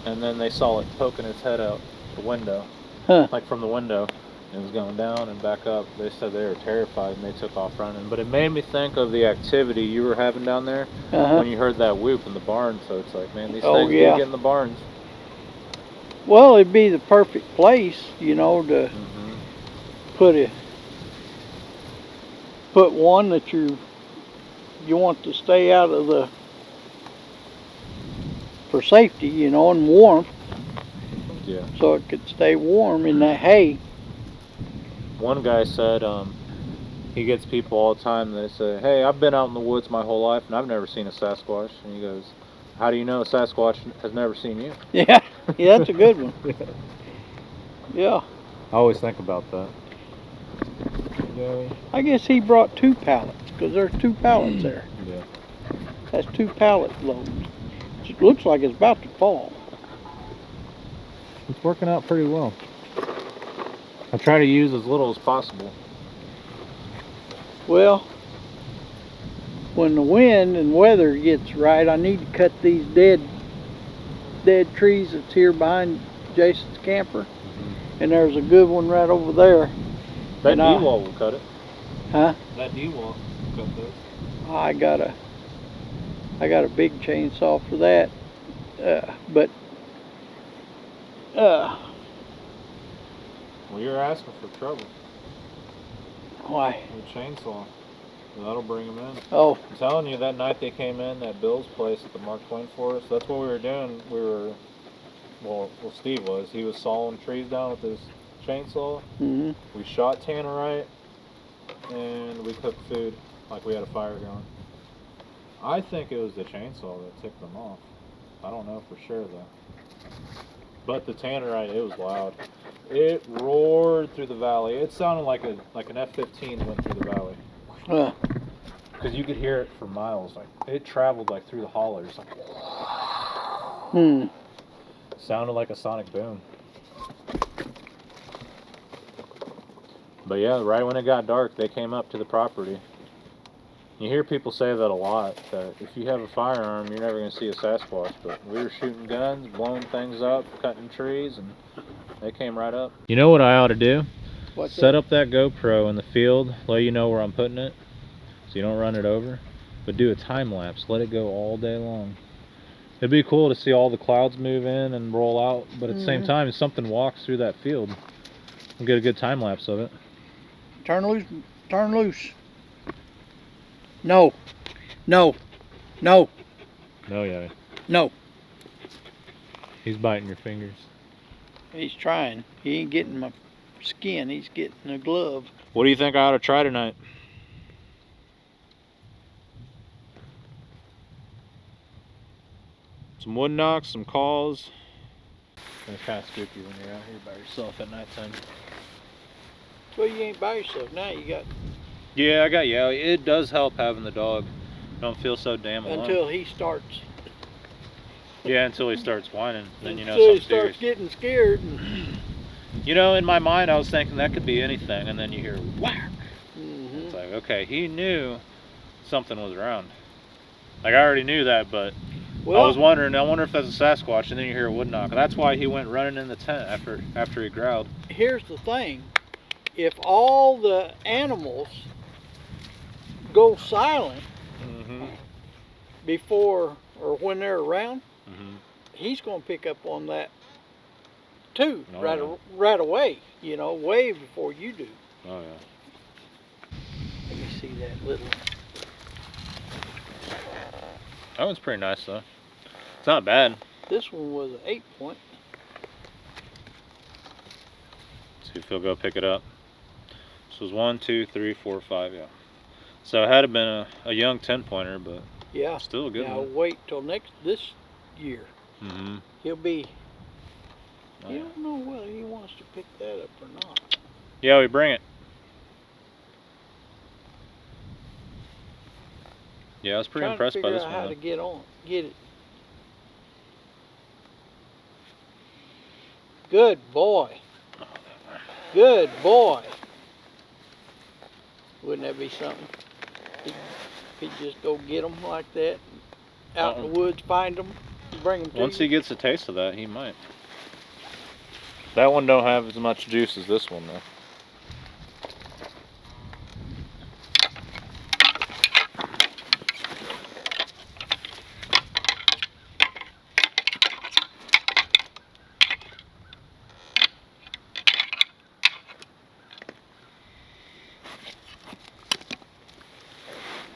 and then they saw it poking its head out the window, like from the window. It was going down and back up. They said they were terrified and they took off running. But it made me think of the activity you were having down there when you heard that whoop in the barn. So it's like, man, these things do get in the barns. Well, it'd be the perfect place, you know, to put one that you want to stay out of the, for safety, you know, and warmth. Yeah. So it could stay warm in that hay. One guy said he gets people all the time that say, hey, I've been out in the woods my whole life and I've never seen a Sasquatch. And he goes, how do you know a Sasquatch has never seen you? Yeah, that's a good one. Yeah. I always think about that. Yeah. I guess he brought 2 pallets, because there's 2 pallets there. Yeah. That's 2 pallet loads. It looks like it's about to fall. It's working out pretty well. I try to use as little as possible. Well, when the wind and weather gets right, I need to cut these dead trees that's here behind Jason's camper. And there's a good one right over there. That D-wall will cut it. Huh? That D-wall will cut those. I got a big chainsaw for that. Well, you're asking for trouble. Why? With a chainsaw. That'll bring them in. Oh. I'm telling you, that night they came in at Bill's place at the Mark Twain Forest, that's what we were doing. Well, Steve was. He was sawing trees down with his chainsaw. We shot tannerite, and we cooked food like we had a fire going. I think it was the chainsaw that ticked them off. I don't know for sure, though. But the tannerite, it was loud. It roared through the valley. It sounded like an F-15 went through the valley. Because you could hear it for miles. Like it traveled like through the hollers. Like, sounded like a sonic boom. But yeah, right when it got dark, they came up to the property. You hear people say that a lot, that if you have a firearm, you're never going to see a Sasquatch. But we were shooting guns, blowing things up, cutting trees, and they came right up. You know what I ought to do? Set up that GoPro in the field, let you know where I'm putting it, so you don't run it over. But do a time lapse, let it go all day long. It'd be cool to see all the clouds move in and roll out, but at the same time, if something walks through that field, we'll get a good time lapse of it. Turn loose Turn loose. No. No. No. No, yeah. No. He's biting your fingers. He's trying. He ain't getting my skin. He's getting a glove. What do you think I ought to try tonight? Some wood knocks, some calls. It's kind of spooky when you're out here by yourself at nighttime. Well, you ain't by yourself now. You got Yeah, I got Yowie. It does help having the dog. Don't feel so damn alone. until he starts. Yeah, until he starts whining. Then you know Until he something starts serious. getting scared. And You know, in my mind, I was thinking that could be anything, and then you hear whack. Mhm. It's like, okay, he knew something was around. Like I already knew that, but Well, I was wondering. I wonder if that's a Sasquatch, and then you hear a wood knock. That's why he went running in the tent after he growled. here's the thing. If all the animals go silent Mm-hmm. before or when they're around, Mm-hmm. he's going to pick up on that too, Oh, right away. You know, way before you do. Oh yeah. Let me see that little. That one's pretty nice though. It's not bad. This one was an 8-point. See if he'll go pick it up. This was 1, 2, 3, 4, 5. Yeah. So it had been a young 10-pointer, but Yeah. still a good Now one. wait till this year. Mm-hmm. He'll be. Oh, You yeah. don't know whether he wants to pick that up or not. Yeah, we bring it. Yeah, I was pretty Trying impressed to by figure this out one. how though. to get it. Good boy. Good boy. Wouldn't that be something? If he'd just go get them like that, out in the woods, find them, bring them to Once you. he gets a taste of that, he might. That one don't have as much juice as this one though.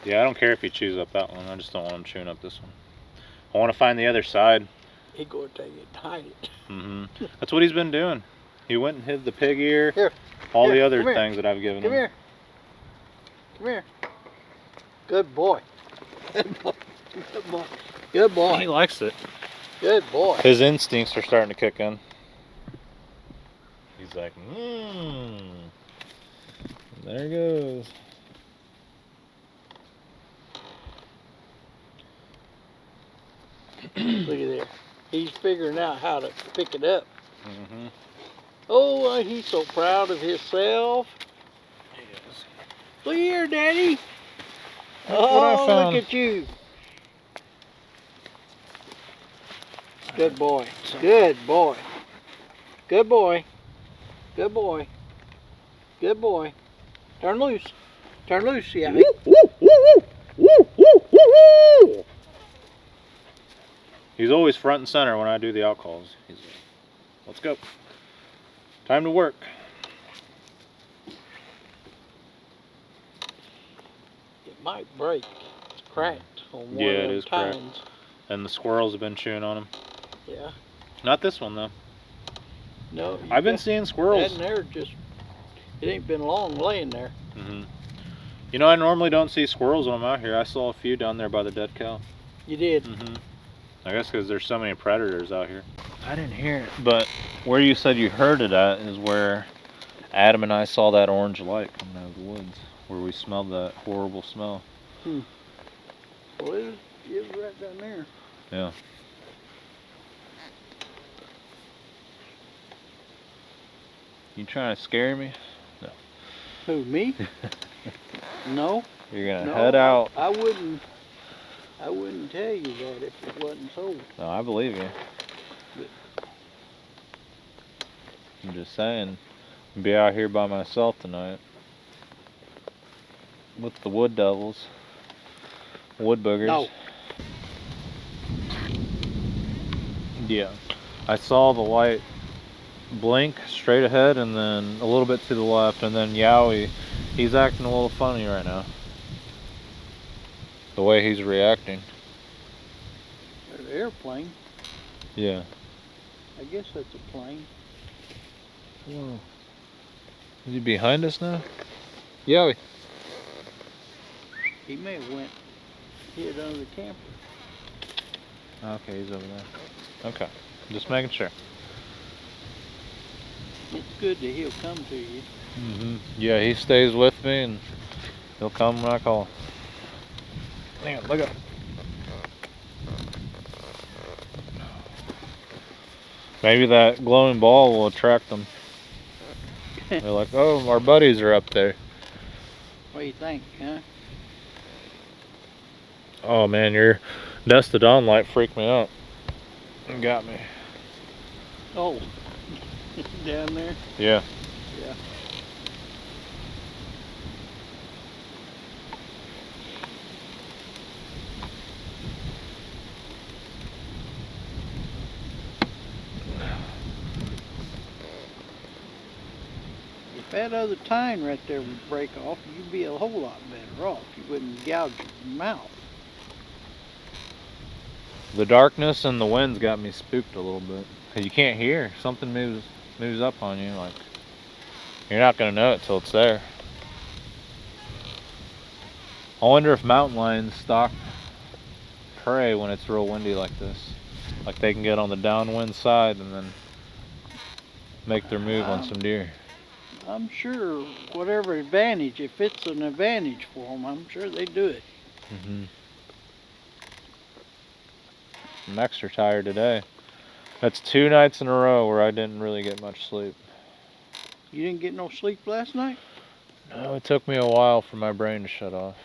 Yeah, I don't care if he chews up that one. I just don't want him chewing up this one. I want to find the other side. He's going to take it and hide it. Mm-hmm. That's what he's been doing. He went and hid the pig ear. Here. All Here, the other come here. things that I've given Come him. here. Come here. Good boy. Good boy. Good boy. Good He boy. likes it. Good boy. His instincts are starting to kick in. He's like, there he goes. Look at there. He's figuring out how to pick it up. Mm-hmm. Oh, he's so proud of himself. Look here, Daddy. Look what I Oh, found. look at you. Good boy. Good boy. Good boy. Good boy. Good boy. Turn loose. Turn loose, yeah. He's always front and center when I do the out calls. He's like, let's go. Time to work. It might break. It's cracked on one Yeah, of it them is cracked. tines. And the squirrels have been chewing on him. Yeah. Not this one though. No. I've been seeing that squirrels. and there just, it ain't been long laying there. Mm-hmm. You know, I normally don't see squirrels when I'm out here. I saw a few down there by the dead cow. You did. Mm-hmm. I guess because there's so many predators out here. I didn't hear it. But where you said you heard it at is where Adam and I saw that orange light coming out of the woods. Where we smelled that horrible smell. Well, it was right down there. Yeah. You trying to scare me? Who, me? No. You're gonna No, head out. I wouldn't tell you that if it wasn't so. No, I believe you. I'm just saying, I'll be out here by myself tonight with the wood devils, wood boogers. No. Yeah, I saw the light blink straight ahead and then a little bit to the left, and then Yowie He's acting a little funny right now. The way he's reacting. There's an airplane. Yeah. I guess that's a plane. Whoa. Is he behind us now? Yeah. He may have went hid under the camper. Okay, he's over there. Okay. Just making sure. It's good that he'll come to you. Yeah, he stays with me and he'll come when I call him. Hang on, look up. Maybe that glowing ball will attract them. They're like, oh, our buddies are up there. What do you think, huh? Oh man, your nested on light freaked me out. It got me. Oh, down there? Yeah. Yeah. If that other tine right there would break off, you'd be a whole lot better off. You wouldn't gouge your mouth. The darkness and the winds got me spooked a little bit. 'Cause you can't hear. Something moves up on you. Like, you're not gonna know it till it's there. I wonder if mountain lions stalk prey when it's real windy like this. Like they can get on the downwind side and then make their move on some deer. I'm sure whatever advantage, if it's an advantage for them, I'm sure they do it. I'm extra tired today. That's 2 nights in a row where I didn't really get much sleep. You didn't get no sleep last night? No, it took me a while for my brain to shut off.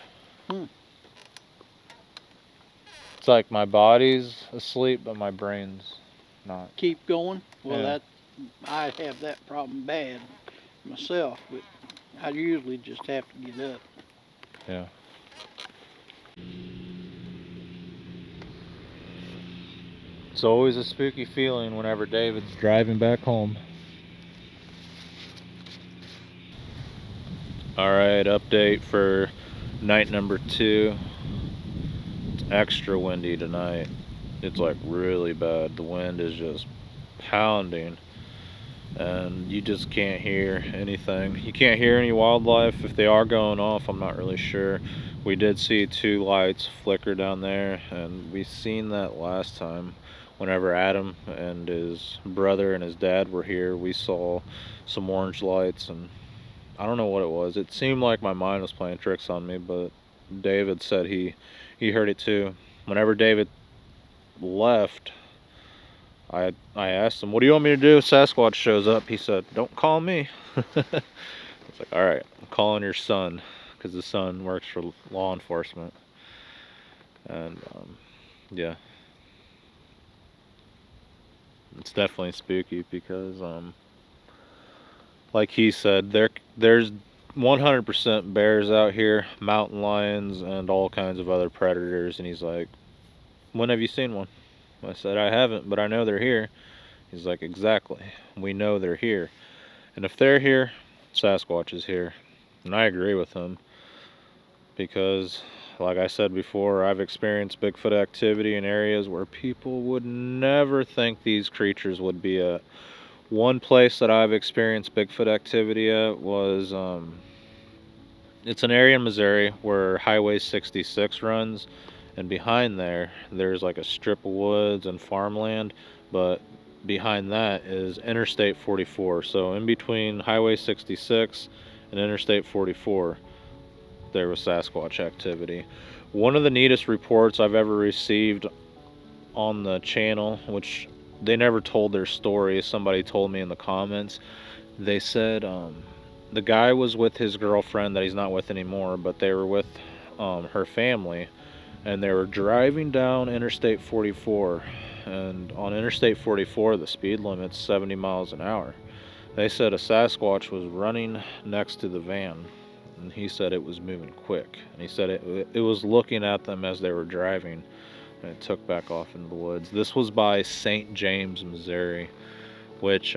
It's like my body's asleep, but my brain's not. Keep going? Well, Yeah. I have that problem bad myself, but I usually just have to get up. Yeah. It's always a spooky feeling whenever David's driving back home. Alright, update for night number 2. It's extra windy tonight. It's like really bad. The wind is just pounding and you just can't hear anything. You can't hear any wildlife. If they are going off, I'm not really sure. We did see 2 lights flicker down there, and we seen that last time. Whenever Adam and his brother and his dad were here, we saw some orange lights, and I don't know what it was. It seemed like my mind was playing tricks on me, but David said he heard it too. Whenever David left, I asked him, what do you want me to do if Sasquatch shows up? He said, don't call me. I was like, all right, I'm calling your son, because his son works for law enforcement. And yeah, it's definitely spooky because like he said, there's 100% bears out here, mountain lions, and all kinds of other predators. And he's like, when have you seen one? I said, I haven't, but I know they're here. He's like, exactly. We know they're here. And if they're here, Sasquatch is here. And I agree with him. Because, like I said before, I've experienced Bigfoot activity in areas where people would never think these creatures would be at. One place that I've experienced Bigfoot activity at was, it's an area in Missouri where Highway 66 runs. And behind there's like a strip of woods and farmland, but behind that is Interstate 44. So in between Highway 66 and Interstate 44, there was Sasquatch activity. One of the neatest reports I've ever received on the channel, which they never told their story, somebody told me in the comments. They said the guy was with his girlfriend that he's not with anymore, but they were with her family. And they were driving down Interstate 44, and on Interstate 44 the speed limit's 70 miles an hour. They said a Sasquatch was running next to the van, and he said it was moving quick, and he said it was looking at them as they were driving, and it took back off into the woods. This was by St. James, Missouri, which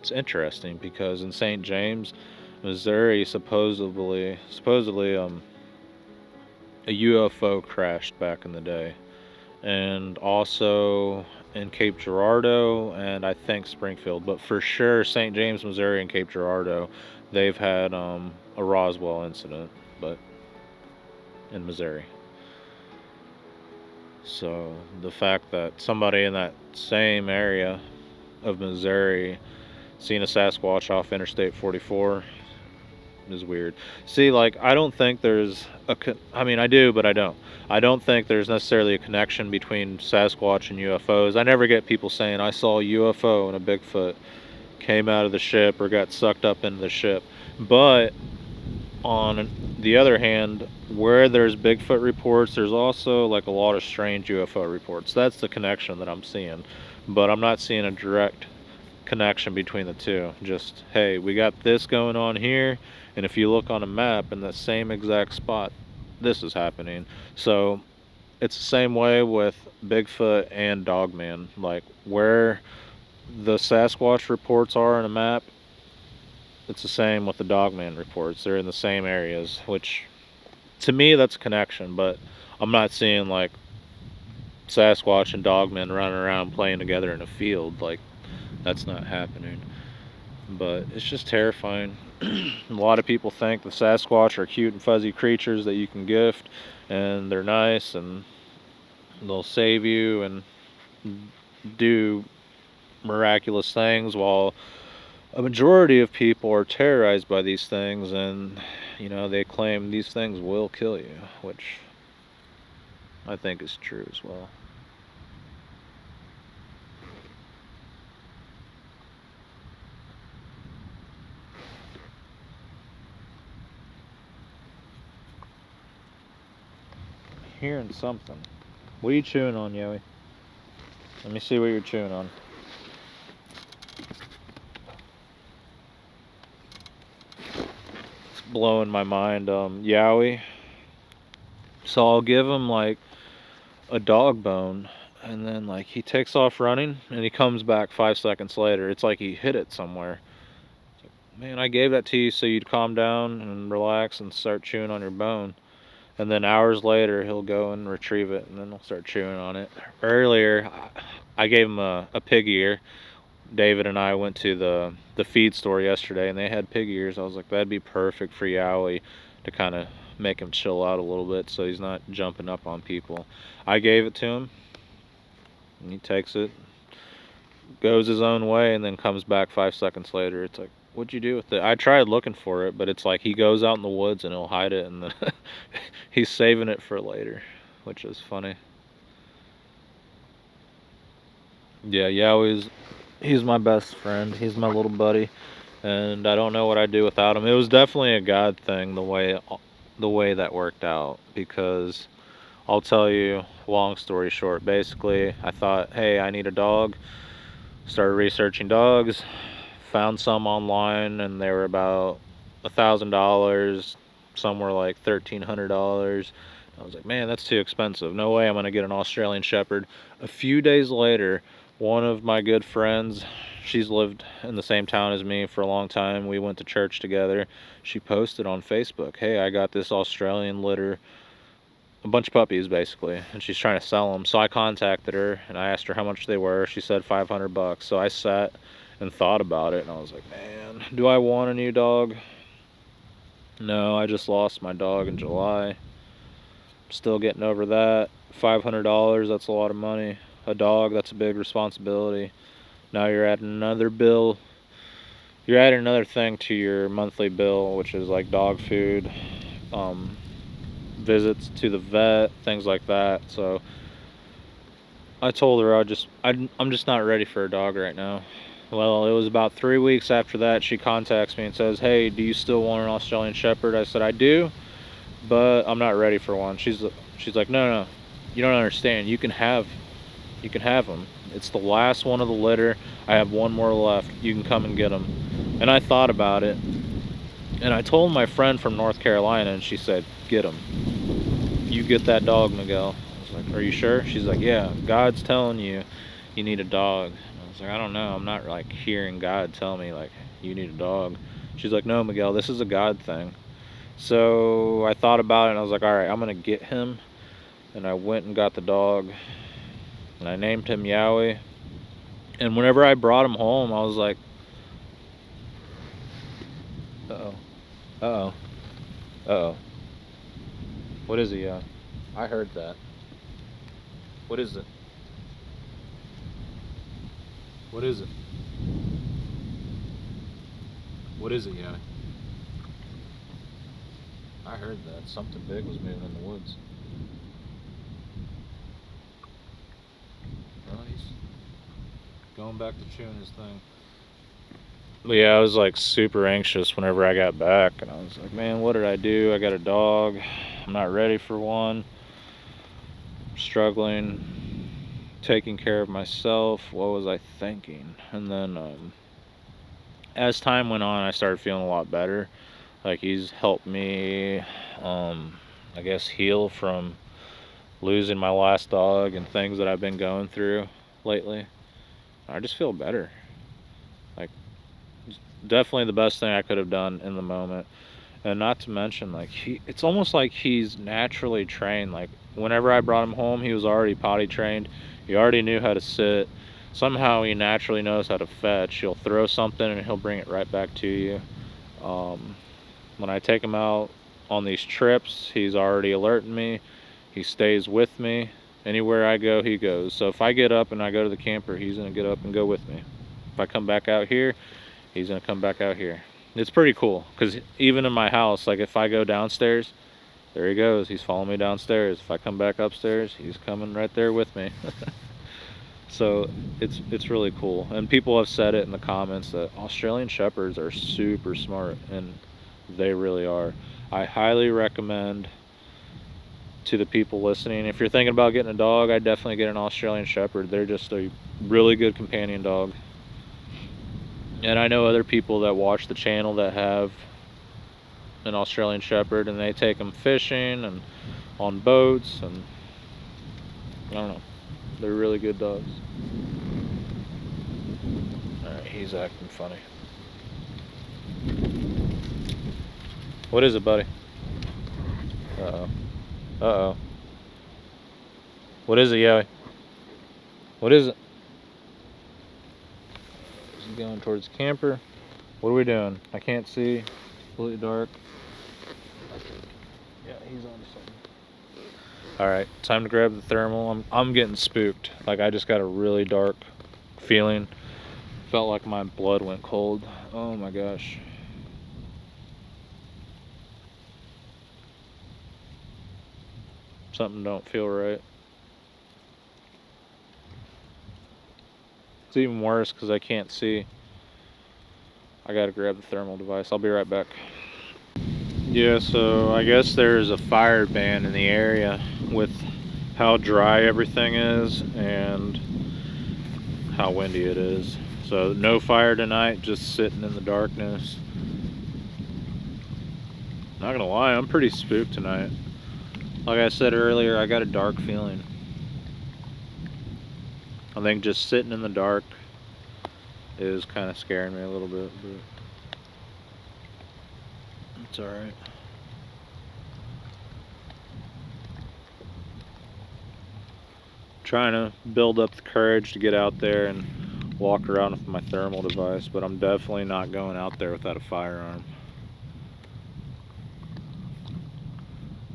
it's interesting because in St. James, Missouri, supposedly a UFO crashed back in the day, and also in Cape Girardeau and I think Springfield, but for sure St. James, Missouri, and Cape Girardeau, they've had a Roswell incident, but in Missouri. So the fact that somebody in that same area of Missouri seen a Sasquatch off Interstate 44 is weird. See, like, I don't think there's I mean, I do, but I don't. I don't think there's necessarily a connection between Sasquatch and UFOs. I never get people saying, I saw a UFO and a Bigfoot came out of the ship or got sucked up into the ship. But on the other hand, where there's Bigfoot reports, there's also like a lot of strange UFO reports. That's the connection that I'm seeing. But I'm not seeing a direct connection between the two. Just, hey, we got this going on here, and if you look on a map in the same exact spot, this is happening. So it's the same way with Bigfoot and Dogman. Like, where the Sasquatch reports are on a map, it's the same with the Dogman reports. They're in the same areas, which to me that's a connection, but I'm not seeing like Sasquatch and Dogman running around playing together in a field. Like, that's not happening. But it's just terrifying. A lot of people think the Sasquatch are cute and fuzzy creatures that you can gift, and they're nice and they'll save you and do miraculous things, while a majority of people are terrorized by these things, and they claim these things will kill you, which I think is true as well. Hearing something. What are you chewing on, Yoey? Let me see what you're chewing on. It's blowing my mind. Yowie. So I'll give him like a dog bone, and then like he takes off running, and he comes back 5 seconds later. It's like he hit it somewhere. It's like, man, I gave that to you so you'd calm down and relax and start chewing on your bone. And then hours later, he'll go and retrieve it, and then he'll start chewing on it. Earlier, I gave him a pig ear. David and I went to the feed store yesterday, and they had pig ears. I was like, that'd be perfect for Yowie to kind of make him chill out a little bit so he's not jumping up on people. I gave it to him, and he takes it, goes his own way, and then comes back 5 seconds later. It's like, what'd you do with it? I tried looking for it, but it's like he goes out in the woods and he'll hide it, and then he's saving it for later, which is funny. Yeah, he's my best friend. He's my little buddy, and I don't know what I'd do without him. It was definitely a God thing the way that worked out, because I'll tell you, long story short, basically I thought, hey, I need a dog. Started researching dogs, found some online, and they were about $1,000. Some were like $1,300. I was like, man, that's too expensive. No way I'm gonna get an Australian Shepherd. A few days later, one of my good friends, she's lived in the same town as me for a long time. We went to church together. She posted on Facebook, hey, I got this Australian litter, a bunch of puppies basically, and she's trying to sell them. So I contacted her and I asked her how much they were. She said $500. So I sat and thought about it, and I was like, man, do I want a new dog? No, I just lost my dog in July. Still getting over that. $500, that's a lot of money. A dog, that's a big responsibility. Now you're adding another bill. You're adding another thing to your monthly bill, which is like dog food, visits to the vet, things like that. So I told her I'm just not ready for a dog right now. Well, it was about 3 weeks after that, she contacts me and says, hey, do you still want an Australian Shepherd? I said, I do, but I'm not ready for one. She's like, no, you don't understand. You can have them. It's the last one of the litter. I have one more left. You can come and get them. And I thought about it, and I told my friend from North Carolina, and she said, get him. You get that dog, Miguel. I was like, are you sure? She's like, yeah, God's telling you you need a dog. I was was like, I don't know. I'm not like hearing God tell me like you need a dog. She's like, no, Miguel, this is a God thing. So I thought about it and I was like, all right, I'm gonna get him. And I went and got the dog and I named him Yowie. And whenever I brought him home, I was like, uh-oh, uh-oh, uh-oh. What is he? I heard that. What is it? What is it? What is it, Yowie? I heard that. Something big was moving in the woods. Oh, he's going back to chewing his thing. But yeah, I was like super anxious whenever I got back, and I was like, man, what did I do? I got a dog. I'm not ready for one. I'm struggling, taking care of myself. What was I thinking? And then as time went on, I started feeling a lot better. Like he's helped me, I guess, heal from losing my last dog and things that I've been going through lately. I just feel better. Like, definitely the best thing I could have done in the moment. And not to mention, like, it's almost like he's naturally trained. Like, whenever I brought him home, he was already potty trained. He already knew how to sit. Somehow he naturally knows how to fetch. He'll throw something and he'll bring it right back to you. When I take him out on these trips, he's already alerting me. He stays with me. Anywhere I go, he goes. So if I get up and I go to the camper, he's going to get up and go with me. If I come back out here, he's going to come back out here. It's pretty cool because even in my house, like if I go downstairs, there he goes. He's following me downstairs. If I come back upstairs, he's coming right there with me. So it's really cool. And people have said it in the comments that Australian Shepherds are super smart, and they really are. I highly recommend to the people listening, if you're thinking about getting a dog, I'd definitely get an Australian Shepherd. They're just a really good companion dog. And I know other people that watch the channel that have an Australian Shepherd, and they take them fishing and on boats, and I don't know, they're really good dogs. Alright, he's acting funny. What is it, buddy? Uh-oh. Uh-oh. What is it, Yowie? What is it? Is he going towards the camper? What are we doing? I can't see. It's completely dark. Yeah, he's on something. Alright, time to grab the thermal. I'm getting spooked. Like, I just got a really dark feeling. Felt like my blood went cold. Oh my gosh. Something don't feel right. It's even worse because I can't see. I gotta grab the thermal device. I'll be right back. Yeah, so I guess there's a fire ban in the area with how dry everything is and how windy it is. So no fire tonight, just sitting in the darkness. Not gonna lie, I'm pretty spooked tonight. Like I said earlier, I got a dark feeling. I think just sitting in the dark is kind of scaring me a little bit, but it's alright. Trying to build up the courage to get out there and walk around with my thermal device, but I'm definitely not going out there without a firearm.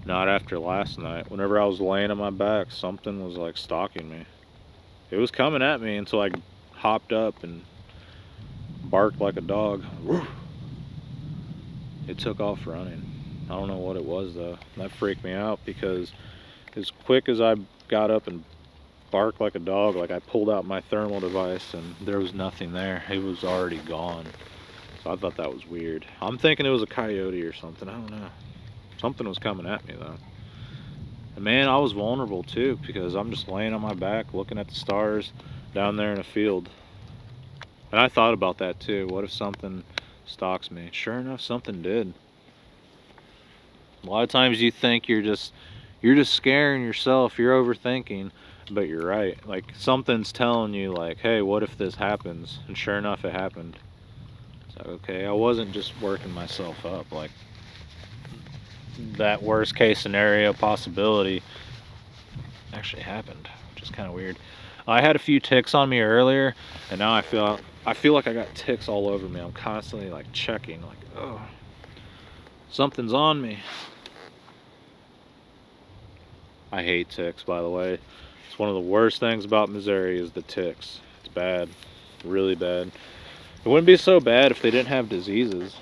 Not after last night. Whenever I was laying on my back, something was like stalking me. It was coming at me until I hopped up and barked like a dog. It took off running. I don't know what it was though. That freaked me out because as quick as I got up and barked like a dog, like I pulled out my thermal device and there was nothing there. It was already gone. So I thought that was weird. I'm thinking it was a coyote or something. I don't know. Something was coming at me though. And man, I was vulnerable too because I'm just laying on my back looking at the stars down there in a field. And I thought about that too. What if something stalks me? Sure enough, something did. A lot of times you think you're just scaring yourself, you're overthinking. But you're right. Like, something's telling you, like, hey, what if this happens? And sure enough, it happened. So, okay, I wasn't just working myself up. Like, that worst case scenario possibility actually happened, which is kind of weird. I had a few ticks on me earlier, and now I feel like I got ticks all over me. I'm constantly like checking, like, oh, something's on me. I hate ticks, by the way. It's one of the worst things about Missouri is the ticks. It's bad, really bad. It wouldn't be so bad if they didn't have diseases.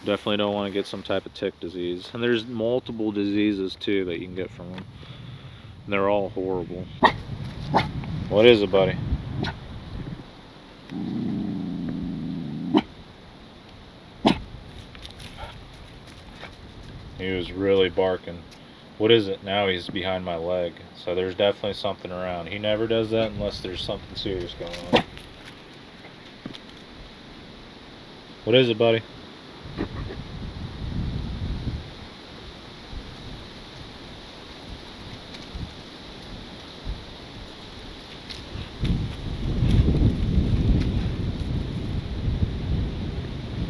Definitely don't want to get some type of tick disease. And there's multiple diseases too that you can get from them. And they're all horrible. What is it, buddy? He was really barking. What is it? Now he's behind my leg. So there's definitely something around. He never does that unless there's something serious going on. What is it, buddy?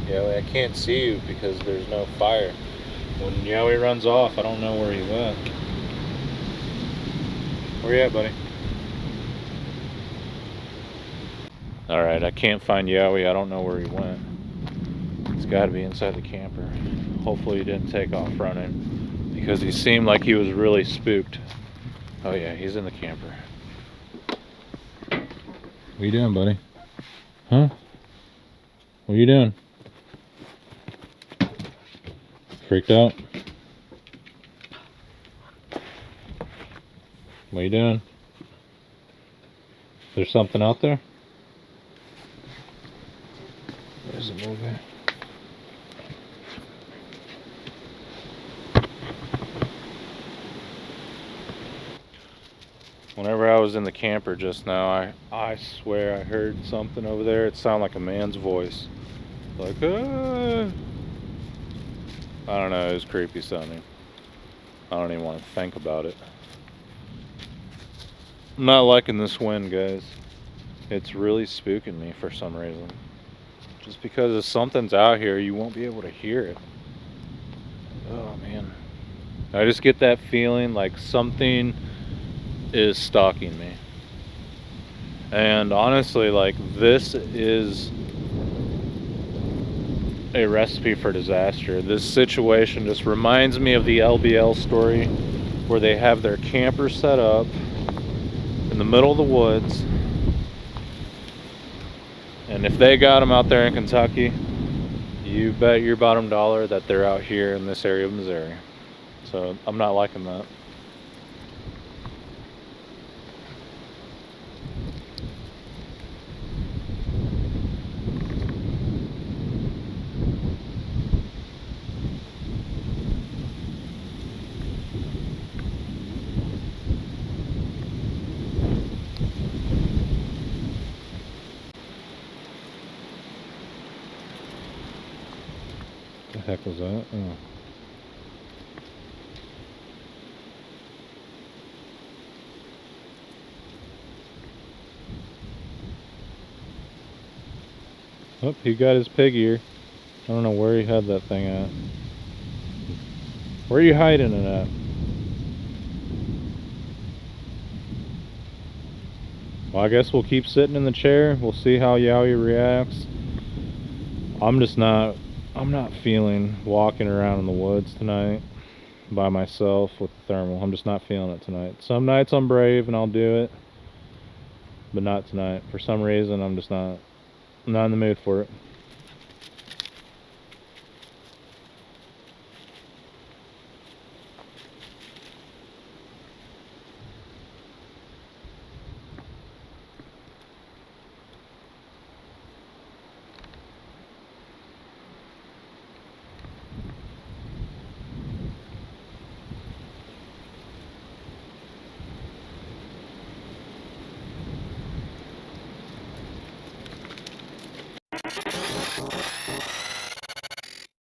Yowie, I can't see you because there's no fire. When Yowie runs off, I don't know where he went. Where you at, buddy? Alright, I can't find Yowie. I don't know where he went. He's got to be inside the camper. Hopefully he didn't take off running, because he seemed like he was really spooked. Oh yeah, he's in the camper. What are you doing, buddy? Huh? What are you doing? Freaked out? What are you doing? There's something out there? Where's it moving? Whenever I was in the camper just now, I swear I heard something over there. It sounded like a man's voice. Like, ah. I don't know, it was creepy sounding. I don't even want to think about it. I'm not liking this wind, guys. It's really spooking me for some reason. Just because if something's out here, you won't be able to hear it. Oh man. I just get that feeling like something is stalking me. And honestly, like, this is a recipe for disaster. This situation just reminds me of the LBL story, where they have their camper set up in the middle of the woods, and if they got them out there in Kentucky, you bet your bottom dollar that they're out here in this area of Missouri. So I'm not liking that. The heck was that? Oh. Oh, he got his pig ear. I don't know where he had that thing at. Where are you hiding it at? Well, I guess we'll keep sitting in the chair. We'll see how Yowie reacts. I'm not feeling walking around in the woods tonight by myself with the thermal. I'm just not feeling it tonight. Some nights I'm brave and I'll do it, but not tonight. For some reason, I'm not in the mood for it.